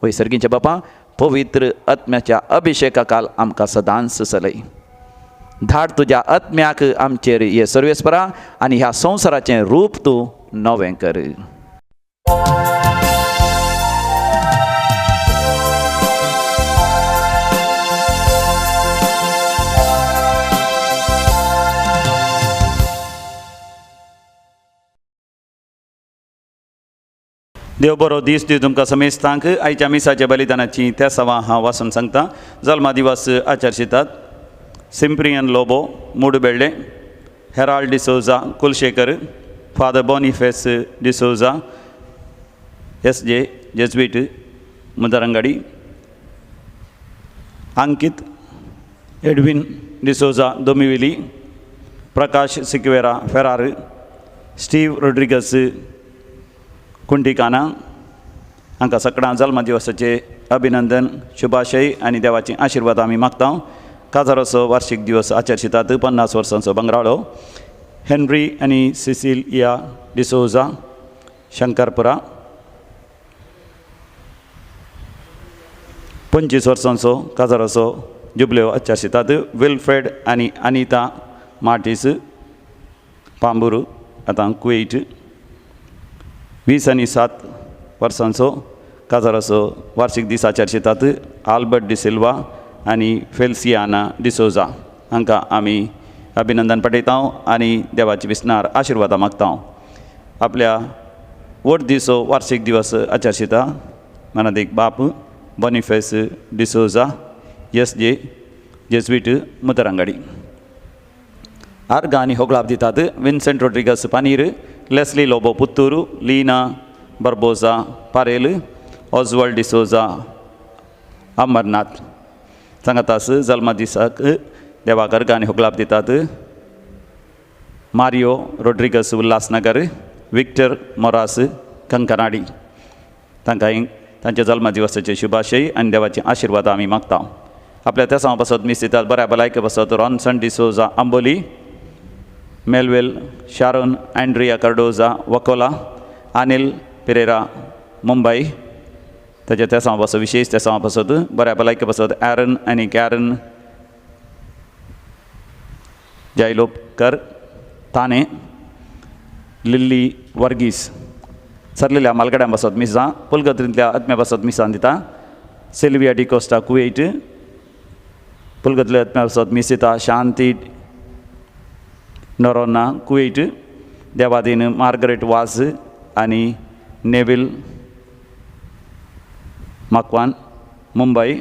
वय सर्गींचे बापा, पवित्र आत्म्याच्या अभिशेका काल आमकां सदांच चलय. धाड तुज्या आत्म्याक आमचेर हे सर्वेस्परा आनी ह्या संवसाराचें रूप तूं नवें कर. देव बरो दीस दिव तुमकां समेस्तांक. आयच्या मिसाच्या बलिदानाची त्या सवा हांव वाचून सांगता. जल्मा दिवस आचरशितात. Cyprian Lobo Mudbelle, Harold D'Souza Kulshekar, father Boniface D'Souza SJ Jesuit Mudarangadi, Ankit Edwin D'Souza Dombivli, Prakash Sequeira Ferar, Steve Rodrigues Kuntikana. हांकां सगळ्यां जल्मा दिवसाचे अभिनंदन, शुभाशय आनी देवाची आशिर्वाद आमी मागता. काजारोचो वार्षिक दिवस आचरशितात. 50 वर्सांचो बंगराळो. हेनरी आनी सिसिलिया डिसोजा शंकरपुरा. 25 वर्सांचो काजारोचो जुबल्यो आचरशितात. विल्फ्रेड आनी अनिता मार्टिस पांबूर आतां कुवेट. 20 आनी 7 वर्सांचो काजाराचो वार्षिक दीस आचरशितात. आल्बर्ट डिसिल्वा आनी फेल्सियाना डिसोजा हांकां आमी अभिनंदन पाठयता आनी देवाची विस्नार आशिर्वादा मागता. आपल्या वट दिसो वार्षिक दिवस आचरशिता मनादेक बाप Boniface D'Souza SJ Jesuit Mudarangadi. आर्गां आनी होगलाप दितात. Vincent Rodrigues Panir, Leslie Lobo Puttur, Leena Barboza Parel Oswald D'Souza Amarnath सांगातास जल्मा दिसाक देवाक अर्घ आनी होगलाप दितात Mario Rodrigues Ulhasnagar Victor Moras Kankanady तांकां तांच्या जल्मा दिवसाचे शुभाशय आनी देवाचे आशिर्वाद आमी मागता. आपल्या त्या समा पासत मिस दितात बऱ्या भलायके पासत रॉन्सन डिसोजा आंबोली मेलवेल शारोन अँड्रिया कार्डोजा वकोला अनिल पेरेरा मुंबई ताच्या त्या समा पासत विशेष त्या समा पासत बऱ्या भलायके पासत ॲरन आनी कॅरन जायलोपकर ताणे लिल्ली वर्गीस सरलेल्या मालगड्यां पासत मिसां पुलगत्रींतल्या आत्म्या पासत मिसां दिता सिल्विया डिकोस्टा कुवेट पुलगतल्या आत्म्या पासत मिस दिता शांती नोरोना कुवेट देवादीन मार्गरेट वास आनी नेविल माकवान मुंबई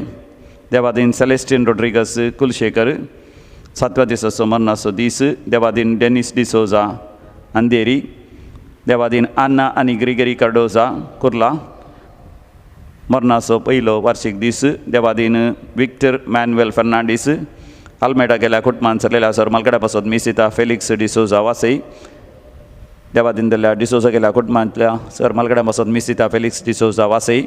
देवादीन सेलेस्टिन रोड्रिगस कुलशेखर 7व्या दिसाचो मरणाचो दीस देवादीन डेनिस डिसोजा अंधेरी देवादीन आन्ना आनी ग्रिगरी कार्डोजा कुर्ला मरणाचो पयलो वार्षिक दीस देवादीन विक्टर मॅन्युएल फर्नांडीस आल्मेडा गेल्या कुटुंबान सरलेल्या सर मालगड्या पासत मिसिता फेलिक्स डिसोजा वासई देवादीन जाल्ल्या डिसोजा गेल्या कुटुंबांतल्या सर मालगड्या पासत मिसिता Felix D'Souza वासई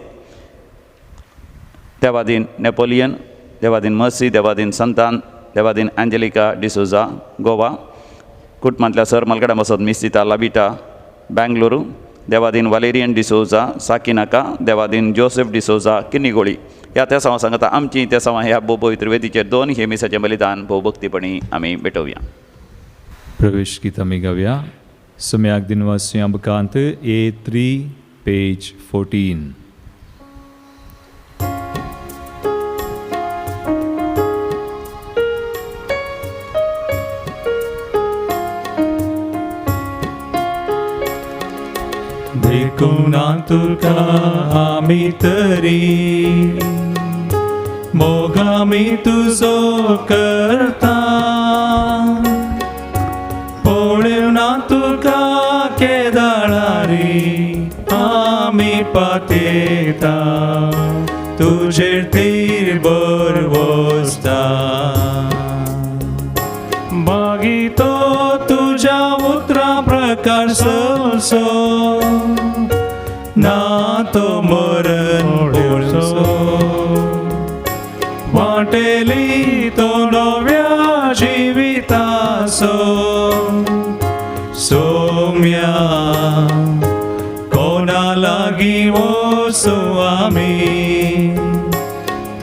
Devadin Napoleon Devadin mercy Devadin संतान देवादीन एंजेलिका डिसोजा गोवा कुटुंबांतल्या सर मालगड्या पासत मिसिता लाबिटा बेंगलुरू देवादीन वालेरियन डिसोजा साकिनाका देवादीन जोसेफ डिसोजा किन्नीगोळी ह्या त्या समा सांगता आमची त्या समा ह्या भोव पवित्र वेदीचेर 2 हेमिसाचें बलिदान भोव भक्तीपणी आमी भेटोवया. प्रवेश गीत आमी गावया. सम्याक दिनवासी अंबकांत A3 पेज 14. देखून तुका आमी तरी मोग आमी तुजो करता पळोव ना तुका केदाळारी आमी पातयता तुजेर तीर बरवसता मागितो तुज्या उतरां प्रकार सो ना तो मरण ओडसो वाटेली तो नव्या जिवितासो सौम्या कोणा लागीं वचू आमी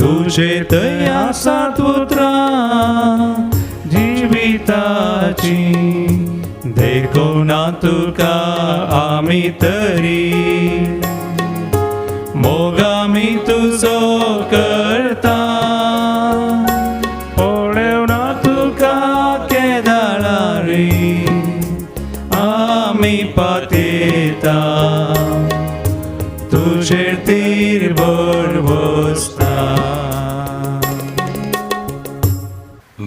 तुजे थंय आसात उतरां जिविताची देखून तुका आमी तरी मोग आमी तुजो करता पळोव ना तुका केदाळारी आमी पातयता तुजेर तीर बरवसता.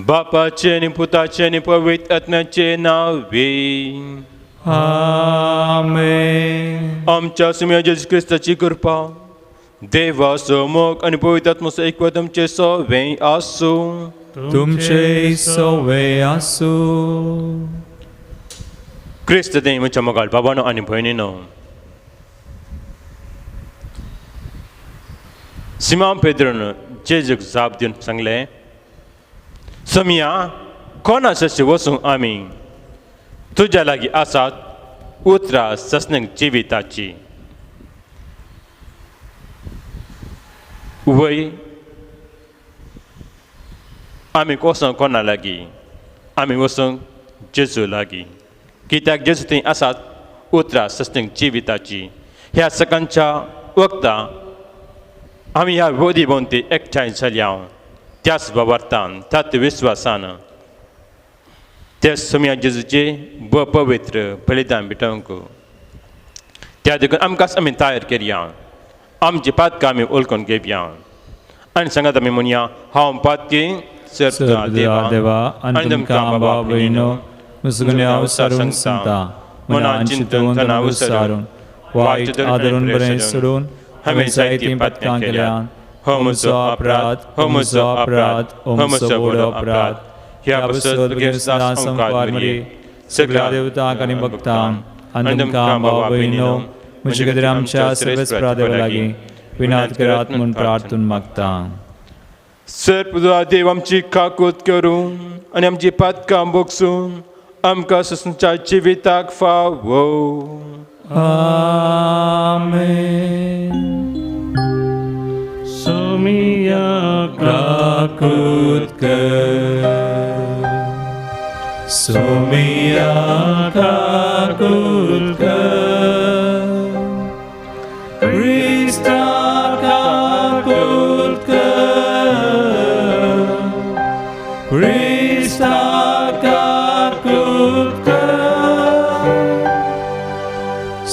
बापाचे आणि पुताचे आणि पवित्र आत्म्याचे नावे आमेन. आमच्या सुम्या जेजू ख्रिस्ताची कृपा देवाचो मोग आणि पवित्र आत्म्याचो ऐक्य तुमचे सवे आसू. तुमचे सवे आसू. क्रिस्त देव म्हज्या मोगाळ बाबानो आनी भयणीनो सिमोन पेद्रोन जेजूक जाप दिवन सांगलें सम्या कोणा सशी वचूंक आमी तुज्या लागीं आसात उतरां ससनक जिविताची. वय आमी वचूंक कोणा लागीं आमी वचूंक जेजू लागीं कित्याक जेजू थंय आसात उतरां ससनक जिविताची. ह्या सकाळच्या वखदां आमी ह्या वोदी भोंवती एकठांय जाल्या त्याच बाबार्थान त्याच विश्वासान त्या सम्या जेजूचे पवित्र बलिदान भेटोवंक त्या देखून आमकांच आमी तयार करया आमची पातकां आमी ओळखून घेवया आनी सांगात आमी म्हणया हांव पातकी सर्ता देवा आनी तुमकां बाबा भयणो मुसगुण्या उसारून सांगता मनान चिंतून तनाव उसारून वाईट आदरून बरें सोडून हांवें जायतीं पातकां केल्यान हो म्हजो अपराध, हो म्हजो अपराध, हो म्हजो व्हडलो अपराध. ह्या बसत बगेर सदां संपार मरी सगळ्या देवतांक आनी भक्तांक आनी तुमकां भाव भयणो म्हजे खातीर आमच्या सर्वेस्परा देवा लागीं विनात करात म्हूण प्रार्थून मागता. सर्पदुआ देव आमची काकूत करून आनी आमची पातकां बोगसून आमकां ससनच्या जिविताक फावो. आमेन. सोमिया काकूत कर, सोमिया काकूत कर, क्रिस्ता काकूत कर, क्रिस्ता काकूत कर,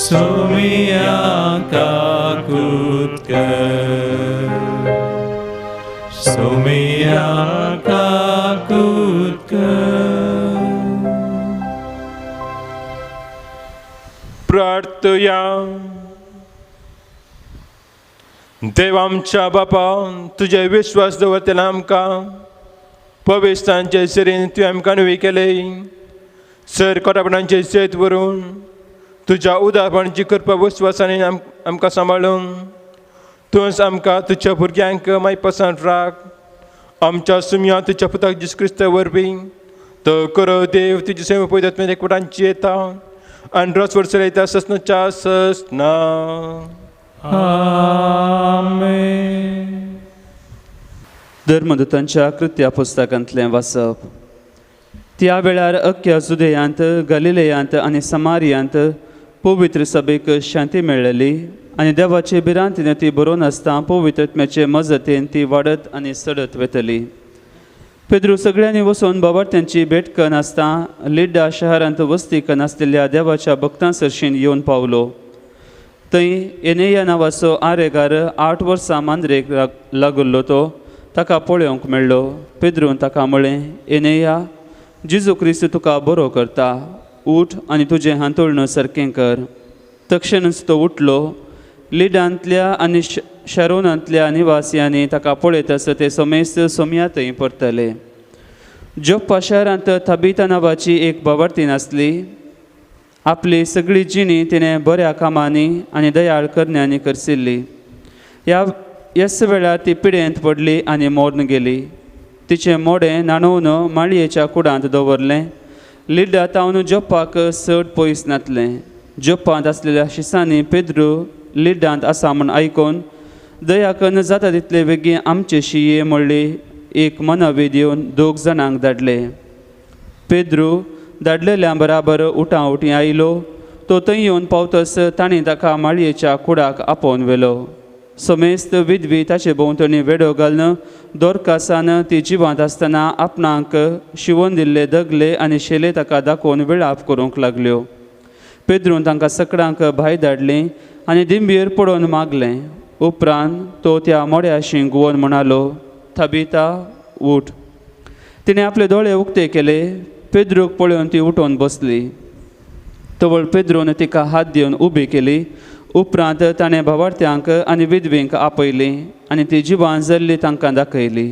सोमिया काकूत कर, सोमिया काकूत कर. प्रार्थया. देव आमच्या बापा, तुजे विश्वास दवरतना आमकां पवित्रांचे सिरीन तुवें आमकां नवी केले. सर कोटापणांचे शेत व्हरून तुज्या उदारपणाची कृपा विश्वासाने आमकां सांबाळून तुवें आमकां तुज्या भुरग्यांक मागीर पसंत राख. आमच्या सुमया तुज्या पुताक जेजू क्रिस्ता वरवीं तो करो देव तुजी सेवा पळयतात एकवटांची येता आनी रस वर्सयता ससनच्या ससना. आमेन. धर्मदूतांच्या कृत्या पुस्तकांतलें वाचप. त्या वेळार अख्ख्या जुदेयांत, गलिलेयांत आनी समारियांत पवित्र सभेक शांती मेळ्ळली आनी देवाचे भिरांतीन ती बरोवन आसता पवित्रत्म्याचे मजतीन ती वाडत आनी सडत वेतली. पेद्रू सगळ्यांनी वचून बाबार्थ्यांची भेट करून आसता लिड्डा शारांत वस्ती करून आसलेल्या देवाच्या भक्तां सरशीन येवन पावलो. थंय एनेया नांवाचो आरेगार 8 वर्सां मांद्रेक लागुल्लो तो ताका पळोवंक मेळ्ळो. पेद्रून ताका म्हळें, एनेया, जेजू क्रिस्त तुका बरो करता. उठ आनी तुजें हांतोळणो सारकें कर. तक्षणच तो उठलो. लिडांतल्या आनी शारोनांतल्या निवासियांनी ताका पळयतस ते समेस्त सोमया थंय परतले. जोप्पा शारांत थाबिता नांवाची एक बाबार्थीन आसली. आपली सगळी जिणी तिणें बऱ्या कामांनी आनी दयाळ करण्यांनी करसिल्ली. ह्याच वेळार ती पिडेंत पडली आनी मोर्न गेली. तिचें मोडें नाणोवन माळयेच्या कुडांत दवरलें. लिड्डा तावन जोप्पाक चड पयस नातलें. जोप्पांत आसलेल्या शिसांनी पेद्रू लिड्डांत आसा म्हूण आयकून दया करून जाता तितले बेगीन आमचेशी ये म्हणली एक मनवी दिवन 2 जाणांक धाडले. पेद्रू धाडलेल्या बराबर उठावटी आयलो. तो थंय येवन पावतस ताणीं ताका माळयेच्या कुडाक आपोवन व्हेलो. समेस्त विधवी ताचे भोंवतणी वेडो घालन दोरकासान ती जिवांत आसतना आपणाक शिवोवन दिल्ले दगले आनी शेले ताका दाखोवन विळाप करूंक लागल्यो. पेद्रून तांकां सगळ्यांक भायर धाडलीं आनी दिंबीर पडोवन मागलें. उपरांत तो त्या मोड्याशी घुंवन म्हणालो, थाबिता, उठ. तिणें आपले दोळे उक्ते केले. पेद्रूक पळोवन ती उठोवन बसली. तवळ पेद्रून तिका हात दिवन उबी केली. उपरांत ताणें भावार्थ्यांक आनी विधवेंक आपयली आनी ती जिवां जल्ली तांकां दाखयली.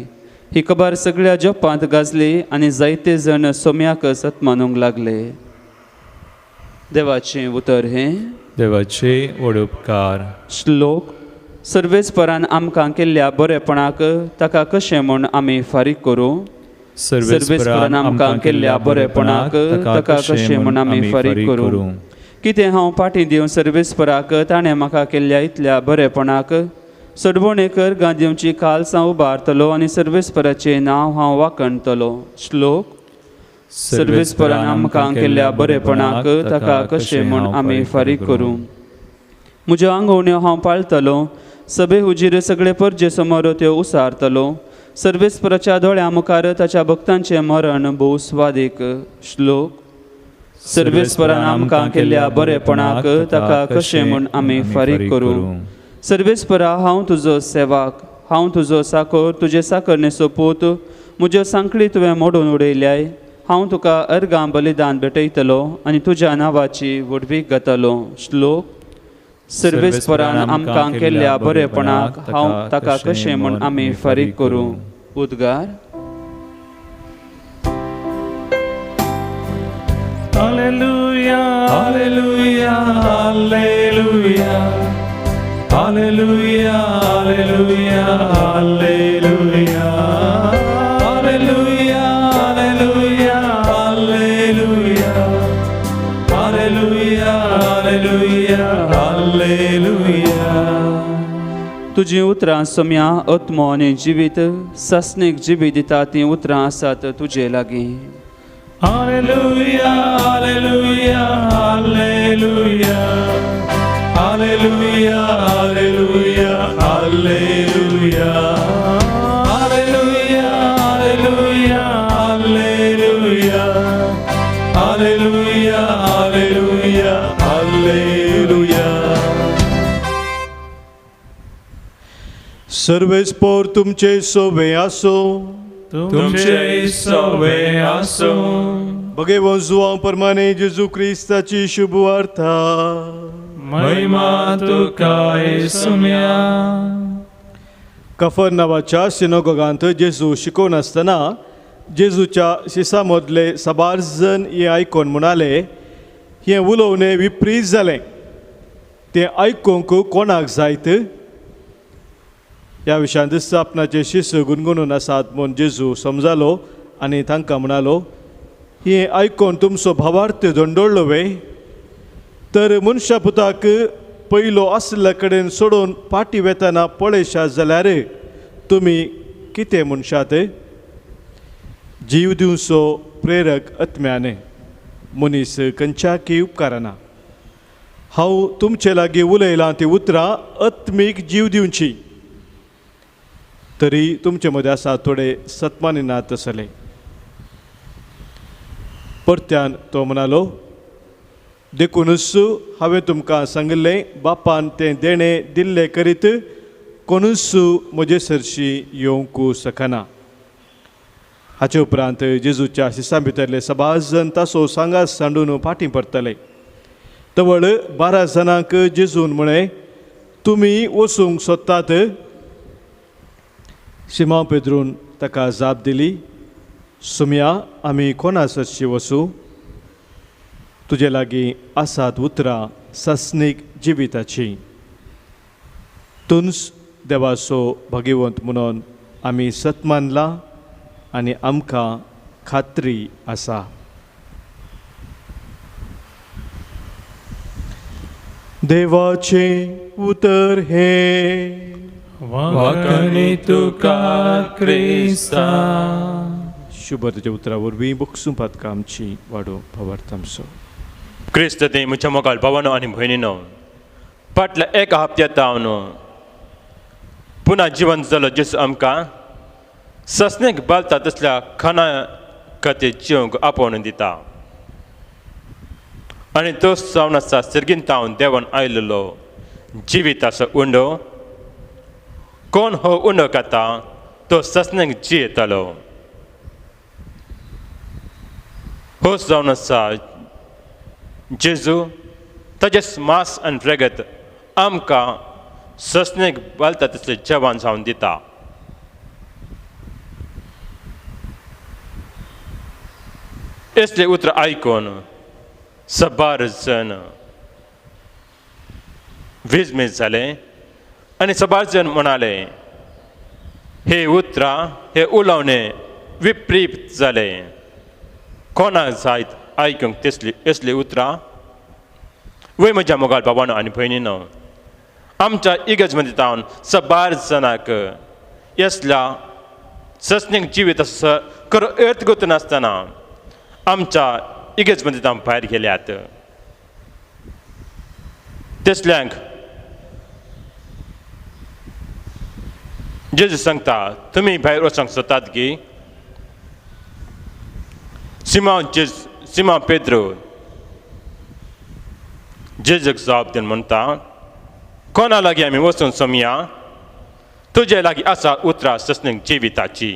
ही खबर सगळ्या जोप्पांत गाजली आनी जायते जण सोम्याक सतमानूंक लागले. देवाचें उतर हें. देवाचे व्हड उपकार. श्लोक. सर्वेस्परान आमकां केल्ल्या बरेपणाक ताका कशें म्हूण आमी फारीक करूं. सर्वेस्परान आमकां केल्ल्या बरेपणाक ताका कशें म्हूण आमी फारीक करूं. कितें हांव फाटीं दिवन सर्वेस्पराक ताणें म्हाका केल्ल्या इतल्या बरेपणाक सडवणेकर गांदीवची खालसां उबारतलो आनी सर्वेस्पराचें नांव हांव वाखणतलो. श्लोक. सर्वेस्परान आमकां केल्ल्या बरेपणाक ताका कशें म्हूण आमी फारीक करूं. म्हज्यो आंगवण्यो हांव पाळटलों. सभे हुजीर सगळे परजे समोर त्यो उसारतलो. सर्वेस्पराच्या दोळ्या मुखार ताच्या भक्तांचें मरण भोव स्वादीक. श्लोक. सर्वेस्परान आमकां केल्ल्या बरेपणाक ताका कशें म्हूण आमी फारीक करूं. सर्वेस्परा, हांव तुजो सेवाक, हांव तुजो साकोर, तुजे साकरणेचो पूत. म्हज्यो सांखळी तुवें मोडून उडयल्याय. हांव तुका अर्गां बलिदान भेटयतलो आनी तुज्या नांवाची वडवीक घातलो. श्लोक. सर्वेस्परान आमकां केल्ल्या बरेपणाक हांव ताका कशें म्हूण आमी फारीक करूं. उद्गार. Hallelujah, hallelujah, hallelujah. Hallelujah, hallelujah, hallelujah. Hallelujah, hallelujah, hallelujah. Hallelujah, hallelujah, hallelujah. तुजीं उतरां सम्या आत्मो आनी जिवीत सस्नीक जिवीत दिता तीं उतरां आसात तुजे लागीं. Hallelujah, hallelujah, hallelujah. Hallelujah, hallelujah, hallelujah. Hallelujah, hallelujah, hallelujah. Hallelujah, hallelujah, hallelujah. सर्वेस्पोर तुमचे सोबे आसो. तुमचे सोबे आसो. भगवंत परमाने जेजू क्रिस्ताची शुभ वार्ता. महिमा तुका येसुम्या. कफरनावाच्या सिनोगोगांत जेजू शिकोवन आसतना जेजूच्या शिसा मदले साबार जण हें आयकोन म्हणाले, हें उलोवणें विपरीत जालें. तें आयकूंक कोणाक जायत? ह्या विशयान दिसता आपणाचे शिश्य गुणगुणून आसात म्हूण जेजू समजालो आनी तांकां म्हणालो, हें आयकोन तुमचो भावार्थ धोंडोळ्ळो वे? तर मनशा पुताक पयलो आसल्या कडेन सोडून पाटी वेतना पळयशात जाल्यार तुमी कितें म्हणशात? जीव दिवचो प्रेरक आत्म्यान मनीस खंयच्याकय उपकारना. हांव तुमचे लागीं उलयलां ती उतरां आत्मीक जीव दिवची. तरी तुमचे मदें आसा थोडे सत्मानिनात आसले. परत्यान तो म्हणालो, देखूनच हांवें तुमकां सांगिल्लें, बापान तें देणें दिल्लें करीत कोणूच म्हजे सरशी येवंक शकना. हाचे उपरांत जेजूच्या शिसां भितरले साबार जण तासो सांगात सांडून फाटीं परतले. तवळ 12 जाणांक जेजून म्हळें, तुमी वचूंक सोदतात? शिमोन पेद्रून ताका जाप दिली, सुम्या आमी कोणा सरशी वचूं? तुजे लागीं आसात उतरां सस्नीक जिविताची. तुंच देवाचो भगिवंत म्हणून आमी सत मानला आनी आमकां खात्री आसा. देवाचे उतर हे. वाकणी तुका क्रिस्ता. शुभ तुजे उतरा वरवीं बक्षूं पातकां आमची वाडो भावार्थ आमचो. क्रिस्त ते म्हज्या मोगाळ भावानो आनी भयणीनो, फाटल्या एका हप्त्यांत हांव पुन्हा जिवंत जालो जेजू आमकां सस्नेक बालता तसल्या खाना खातीर जिवंक आपोवन दिता. आनी तो जावन आसा सर्गींत हांव देवान आयिल्लो जिविताचो उंडो. कोण हो उंडो खाता तो सस्नेक जियेतालो. हो जावन आसा जेजू ताचें मांस आनी रगत आमकां सस्नेक बालता तसलें जेवण जावन दिता. असले उतर आयकून साबार जण विस्मीत जाले आनी साबार जण म्हणाले, हे उतरां हे उलोवणें विपरीत जाले. कोणाक जायत आयकूंक असली उतरां? वय म्हज्या मोगाळ भावानो आनी भयणीनो, आमच्या इगर्ज मदीं जावन साबार जाणांक असल्या सस्नीक जिवीत खरो अर्थ गत नासतना आमच्या इगर्ज मदीं जावन भायर गेल्यात. तसल्यांक जेजू सांगता, तुमी भायर वचूंक सोदतात की? सिमोन पेद्रो जेजूक जाप दिवन म्हणटा, कोणा लागीं आमी वचून सोमया? तुजे लागीं आसा उतरां सस्नीक जिविताची.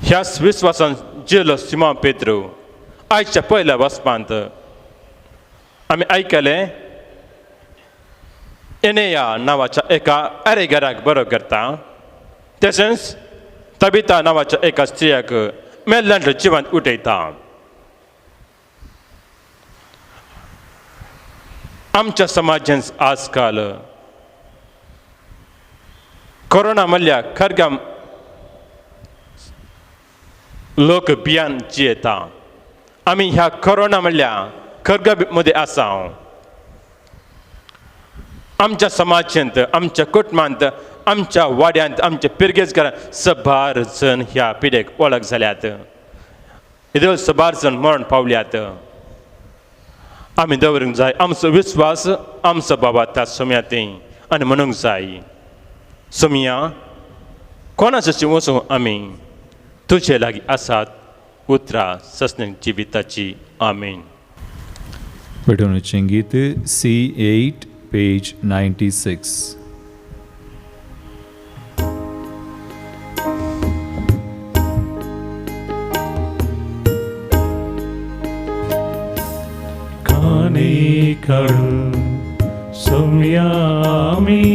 ह्या विस्वासान जेलो सिमॉन पेद्रो आयच्या पहिल्या वचपांत आमी आयकलें एनेया नांवाच्या एका आरेगराक बरो करता तशेंच तबिता नांवाच्या एका स्त्रियाक मेल्ल्यांतलो जिवंत उठयता. आमच्या समाजांत आजकाल कोरोना म्हणल्या खरगाम लोक भियान जियेता. आमी ह्या कोरोना म्हणल्या खरगा मध्ये आसा. आमच्या समाजांत आमच्या कुटुंबांत आमच्या वाड्यांत आमच्या पिरगेजकारांत सबार जण ह्या पिडेक वळख जाल्यात. इदल सबार जण मरण पावल्यात. आमी दवरूंक जाय आमचो विस्वास आमचो बाबा त्या सोम्याती आनी म्हणूंक जाय सोमिया कोणाची वचूं आमी तुजे लागीं आसात उतरां सस्नेक जिविताची. आमीन. Perdonação Gita C8, page 96. Kadu Somyami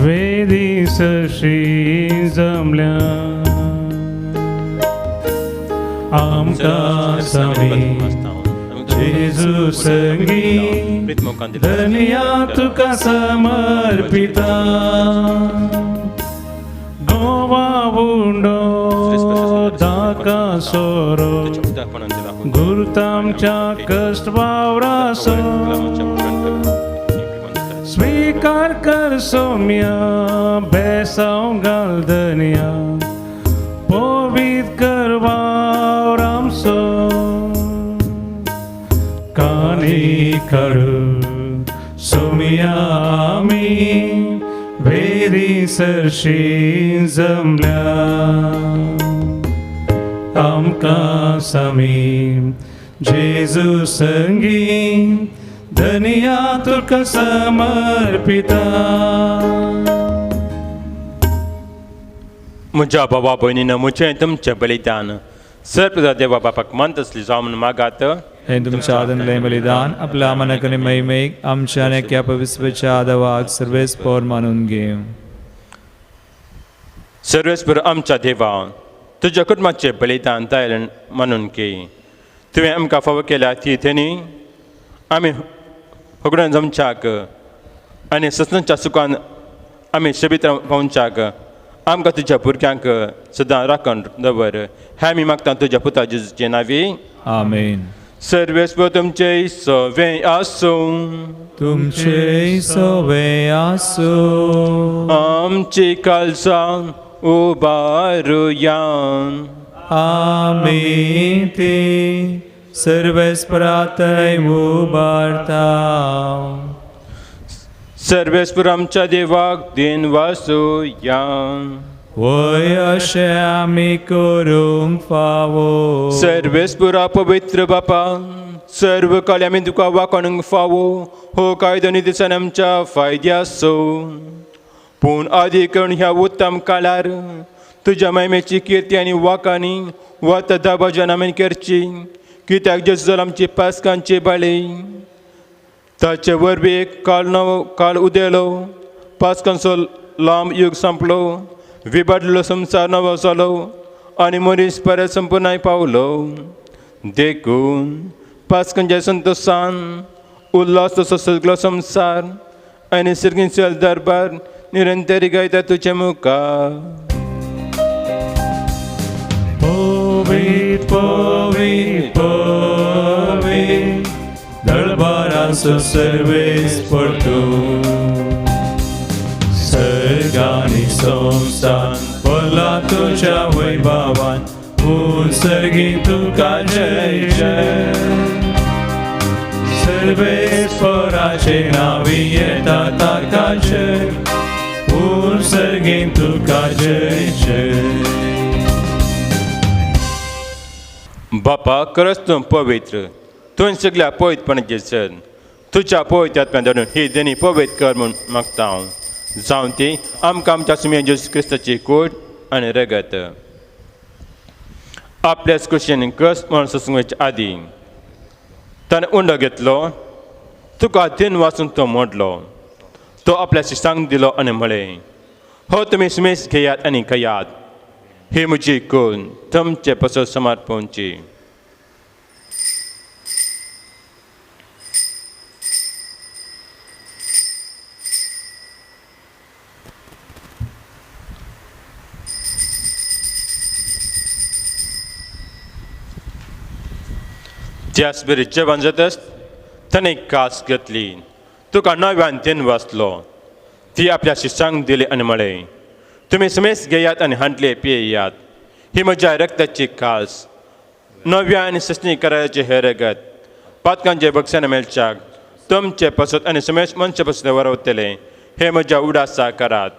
Vedi Sashi Zamlya Amka Sami Jesu Sangi Daniya Tuka Samarpita Gova Vundo Daka Soro Gurutamcha Kastvavrasa Svikar kar somya Besaun galdaniya Povit karvavramso Kani karu somyami Vedi sarshin zamlya Amka samim Jesu sangi Daniya turka samarpita. म्हज्या बाबा भयणीनं मुझें तुमचें बलिदान सर्वदा देवा बापाक मानत असली जावन मागात. हे तुमच्या आदनले बलिदान आपल्या मनाकने महिमेक आमच्या नेक्या पवित्रच्या आदवाक सर्वेस पोर मानून घेव. सर्वेस्पर आमच्या देवा तुज्या कुटुंबाचें बलिदान तयार मानून घे. तुवें आमकां फावो केल्या ती तेणी आमी होगड्यान जमच्याक आनी ससनाच्या सुखान आमी शोभीत पावच्याक आमकां तुज्या भुरग्यांक सदां राखण दवर. हें आमी मागता तुज्या पुता जेजूचे नांवी. आमेन. सर्वेस्पर तुमचे सवें आसूं. तुमचे सवे आसो. आमची काळजां उबारुया. आमी ते सर्वेस्परातय उबारता. सर्वेस्पर आमच्या देवाक दिन वासूया. वय अशें आमी करूंक फावो. सर्वेस्पुरा पवित्र बापा सर्व काळी आमी तुका वाकोणूंक फावो हो कायदो नितीसान आमच्या फायद्या आसो. पूण आदी करून ह्या उत्तम काळार तुज्या महिमेची किर्ती आनी वाकांनी वता भजन आमी करची. कित्याक जेजू जाला आमची पासकांची बाळी. ताचे वरवीं एक काळ उदेलो. पासकांचो लांब युग संपलो. विबाडलो संवसार नवो जालो आनी मनीस परत संपूर्णाय पावलो. देखून पासकांच्या संतोशान उल्हास तसो सगलो संवसार आनी सर्गीचल दरबार निरंतरी गायता तुजे मुखार. Povit, povit, povit Darbaraso serves por tu Sergani somsan Pola tuja vaibavan Un sergin tu jai jai Serves por acena vieta takaje Un sergin tu jai jai बापा खरंच तूं पवित्र. तुवें सगळ्या पवित्रपणाचें सण तुज्या पवित्र आत्म्यान धरून ही देणी पवित्र कर म्हूण मागता हांव. जावं ती आमकां आमच्या सुमया जेजू क्रिस्ताची कूड आनी रगत. आपल्याच कुशीन कस म्हणून ससूंगच्या आदी ताणें उंडो घेतलो तुका दिन वाचून तो मोडलो तो आपल्या शिष्यांक दिलो आनी म्हळें हो तुमी सुमेस घेयात आनी खायात ही म्हजी कून तुमचे पसत समर्पणची त्याच बरी जेवण जातच ताणें कास घेतली तुका नव्यान दिन वाचलो ती आपल्या शिष्यांक दिली आनी म्हळें तुमी समेस घेयात आनी हांटले पियेयात ही म्हज्या रक्ताची कास नव्या आनी सस्नी करायचे हे रगत पातकांचे बक्षान मेळच्याक तुमचे पसत आनी समेस मनशे पसत वरवतले हे म्हज्या उडासा करात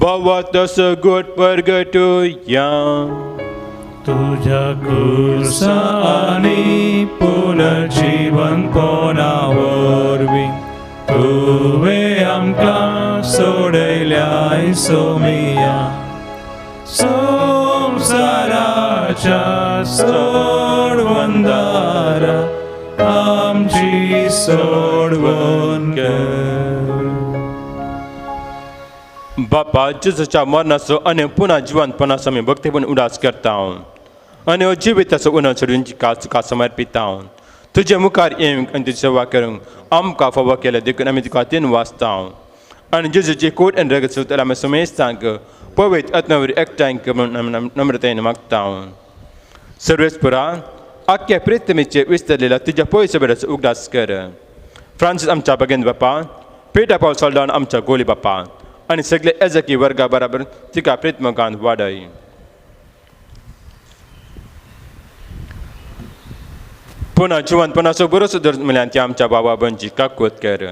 Bawa tersebut pergetuya तुझ्या कुर्सानी पुनर्जीवन पोनावरवी तुवे आमकां सोडयल्याय सोमिया संसाराच्या सोडवंदारा आमची सोडवण कर बापा जेजूच्या मरणाचो आनी पुन्हा जिवंतपणाचो आमी भक्तीपूण उडास करता आनी हो जिविताचो उणो सोडून कास तुका समर्पिता तुजे मुखार येवंक आनी तुजी सेवा करूंक आमकां फावो केले देखून आमी तुका तीन वाचता आनी जेजूची कोट आनी रगत सुतर आमी सुमेस्तांक पवित्र आत्म्यावर एकठांय करून नम्रतायेन मागता सर्वेस्पुरा आख्या प्रितमेचे विस्तरलेल्या तुज्या पयस बेडाचो उगडास कर फ्रांसीस आमच्या भगिनी बापा पेटा पावल सोल्डान आमच्या गोली बापा आनी सगळे एजकी वर्गा बराबर तिका प्रेतमकांत वाडय पुन्हा जिवंतपणाचो बरो सुदर म्हळ्यार ती आमच्या बाबा बनची काकूत कर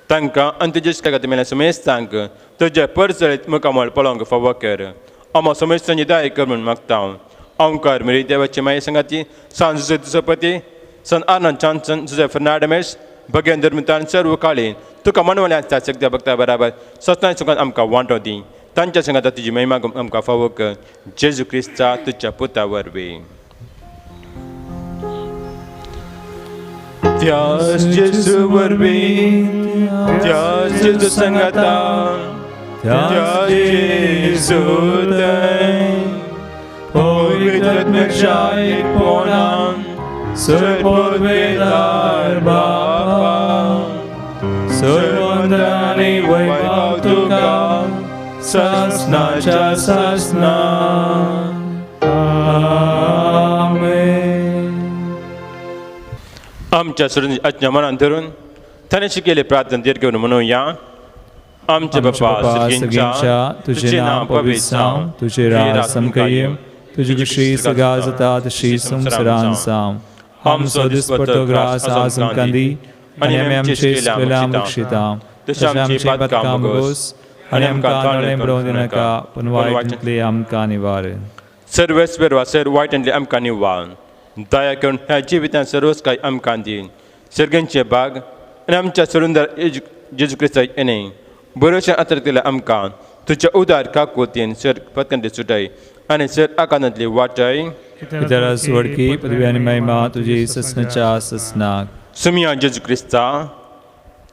तांकां अंत्यजेश्टा खातीर मेळ्या समेस्तांक तुजे परचळीत मुखामळ पळोवंक फावो कर आमो समेस्तांची दाय कर म्हूण मागता ओंकार मेरी देवाची माये संगाती सान जुजे दुसपती सन आनंद चांसन जुजे फर्नाडमेश भगेन धर्मितान सर्व काळी तुका मनवल्याच्या सगळ्या भक्ता बराबर सत्नाय सुखांत आमकां वांटो दी तांच्या संगात तुजी महिमा आमकां फावो कर जेजू क्रिस्ता तुज्या पुता वरवीं त्याच जेजू वरवीं त्याच जेजू संगाता त्याच जेजू पवित्र एकपणान सर्ववेदार बापा सर्वंदानी वैभव तुका सासनाच्या सासना आमेन आमच्या सृष्टी आज्ञा मनान धरून ताणें शिकयले प्रार्थना दीर्घ घेवन म्हणुया आमचे बापा सगळ्यांच्या तुझे नाम पवित्र जावं तुझे राज समकयें तुझी कशी सगा जाता तशी संवसारान जावं आमचो दिसपट्टो ग्रास आज आमकां दी आनी आमी आमचे इश्टांक बक्षिता तशें आमची पातकां बोगोस आनी आमकां नाडे बरोवंक दिनाका पूण वायटांतली आमकां निवार सर्वेस्वर वा सर्व वायटांतली आमकां निवार दया करून ह्या जिवितांत सर्वच कांय आमकां दी सर्गेंचे बाग आनी आमच्या सुंदर जेजू क्रिस्ताक येणे बरोवशें आतरतले आमकां तुज्या उदार काकोतीन सर पतकंते सुटय आनी सर आकांतांतली वाटय पितरा सोडकी पदवी आनी महिमा तुजी ससनाच्या ससनाक सुमिया जेजू क्रिस्ता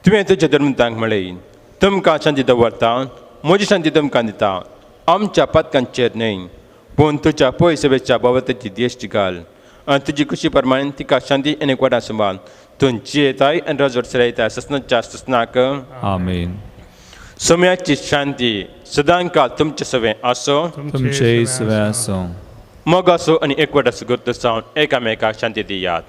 तुवें तुज्या धर्मतांक म्हळें तुमकां शांती दवरता म्हजी शांती तुमकां दिता आमच्या पतकांचेर न्हय पूण तुज्या पय सभेच्या बाबतीची दिश्टी घाल आनी तुजी खुशी प्रमाणे तिका शांती आनी एकवटां सांबाळ तूं जियेताय आनी राजवट चलयता ससनाच्या ससनाक आमेन सुम्याची शांती सदां काळ तुमचे सवे आसो तुमचे सवे आसूं मोग आसो आनी एकवट आसो करता जावन एकामेकाक शांती दियात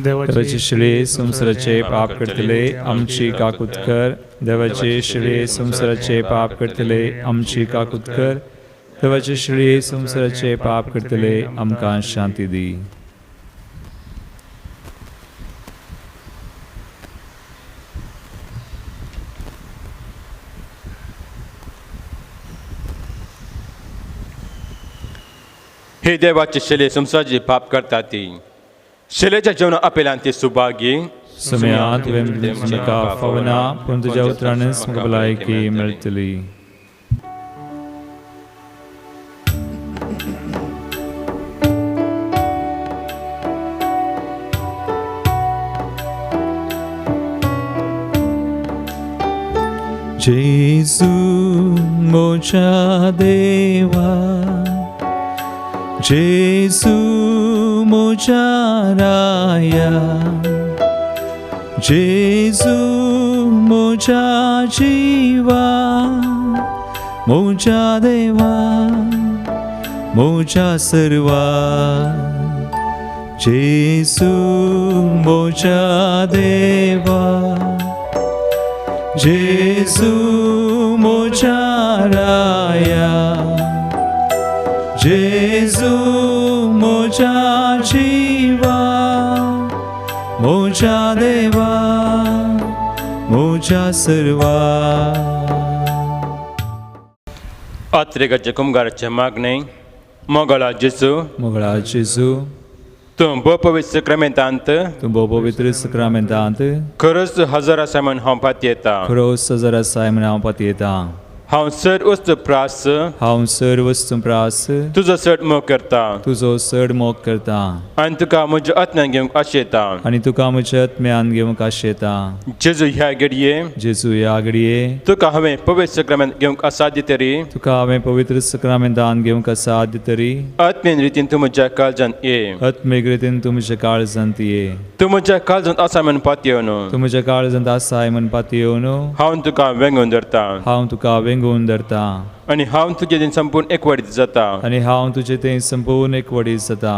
देवाचे शिळे संवसाराचे पाप करतले आमची काकूत कर देवाचे शिळे संवसाराचे पाप करतले आमची काकूत कर देवाचे शिळे संवसाराचे पाप करतले आमकां शांती दी हे देवाचे शेले संसाराचे पाप करतात ती शेलेच्या जेवणा अपेलांती Subhagi Sumayat Vimdimika Favana Puntujautranus Mugabalaiki Miltili. Jesu Mocha Deva Jesu Mocha Raya Jesu Mocha Jiva Mocha Deva Mocha Sarva Jesu Mocha Deva Jesu Mocha Raya Jesu Mocha Jiva Mocha Deva, Mocha Sarva. Atrigaच्या कुंभाराच्या मागणे मोगळा जेसू Mogala Jesu, तुम पवित्र सक्रमेंतांत tu bobo vitri sacramentante, खरंच हजारा सामान हांव पात येता Kros Sazara Simon Ampatieta, हांव सर वस्त प्रास Haun Servus Pras, तुझं सट मो करता Tuzo Serd Mokerta, आणि तुका म्हज्या आत्म्यान घेवंक आशेता आणि तुका मुचत म्यान घेवंक आशेता. जेजू ह्या घडये जेजू या घडये तुका हांवें पवित्र सक्रमेंत घेवंक असाध्य तरी तुका हांवें पवित्र सक्रमेंतान घेवंक साध्य तरी आत्मेन रितीन तूं म्हज्या काळजांत ये आत्मीक रितीन तूं म्हज्या काळजांत ये. तूं म्हज्या काळजांत आसा म्हण पात येवनो तूं म्हज्या काळजांत आसाय म्हण पाती येवनो. हांव तुका वेंगून धरता हांव तुका वेंगून धरता आनी हांव तुजे दिन संपूर्ण एकवटीत जाता आनी हांव तुजें तें संपूर्ण एकवटीत जाता.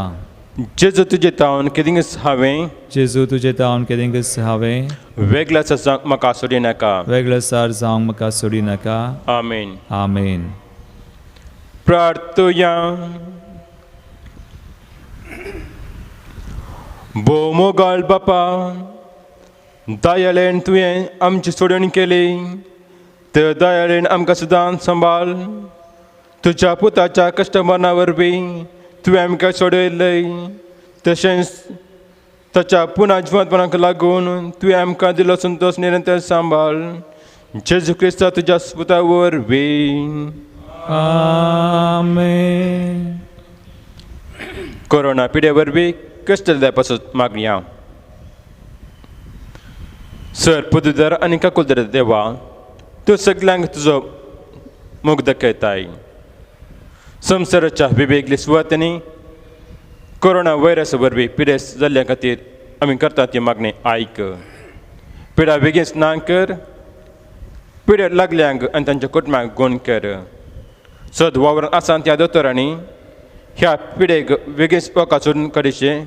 जेजू तुजे तावन कितेंच हांवें जेजू तुजें तावन केदेंकच हांवें वेगळा ससांक म्हाका सोडी नाका वेगळो सार जावंक म्हाका सोडी नाका. आमीन आमेन. प्रार्थया बोमोगाळ बापा दयाळेन तुवें आमची सोडवणी केली तर दयाळेन आमकां सदां सांबाळ. तुज्या पुताच्या कश्टमरणा वरवीं तुवें आमकां सोडयलय तशेंच ताच्या पुना जिवंतपणाक लागून तुवें आमकां दिलो संतोष निरंतर सांबाळ. जेजू क्रिस्ता तुज्या पुता वरवीं आमेन. कोरोना पिडे वरवीं कश्ट पासून मागया. सर पुदुदार आनी काकुलदार देवा तूं सगळ्यांक तुजो मोग दाखयताय. संवसाराच्या वेगवेगळ्या सुवातांनी कोरोना व्हायरस वरवीं पिडेस जाल्ल्या खातीर आमी करता ती मागणी आयक. पिडा बेगीन ना कर, पिडे लागल्यांक आनी तांच्या कुटुंबाक गोण कर. सद वावरांत आसा त्या दोतोरांनी ह्या पिडेक बेगीन वखद सोडून काडचें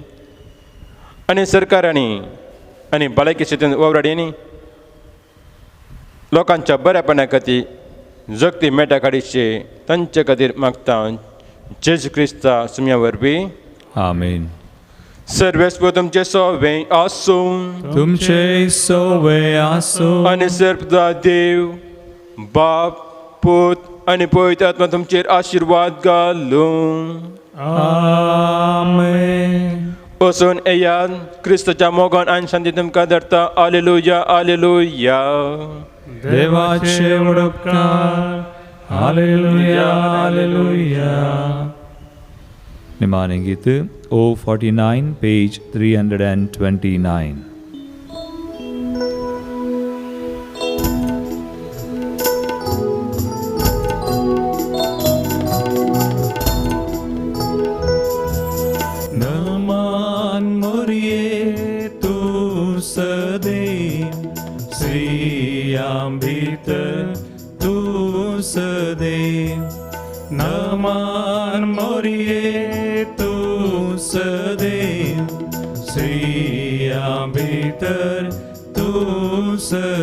आनी सरकारांनी आनी भलायकी क्षेत्रांत वावराडींनी लोकांच्या बऱ्यापणा खातीर जगती मेटा काडीचे तांचे खातीर मागता. जेजू क्रिस्ता सुम्या वरवीं आमेन. सर्वेस्व तुमचे सोवें आसूं तुमचे सोवे आसूं आनी सर्वदा देव बाप पूत आनी पवित्र आत्मा तुमचेर आशिर्वाद घालूं. आमेन. वचून येयात. क्रिस्ताच्या मोगान आनी शांती तुमकां धरता. आलेलुया आलेलुया. देवाचे उपकार. Hallelujah hallelujah. निमाणे गीत O49 पेज 329. नमान मोरिये तू सदैव श्रियाम्बित तू सदैव. नमान मोरिये तू सदैव श्रियाम्बित तू सदैव.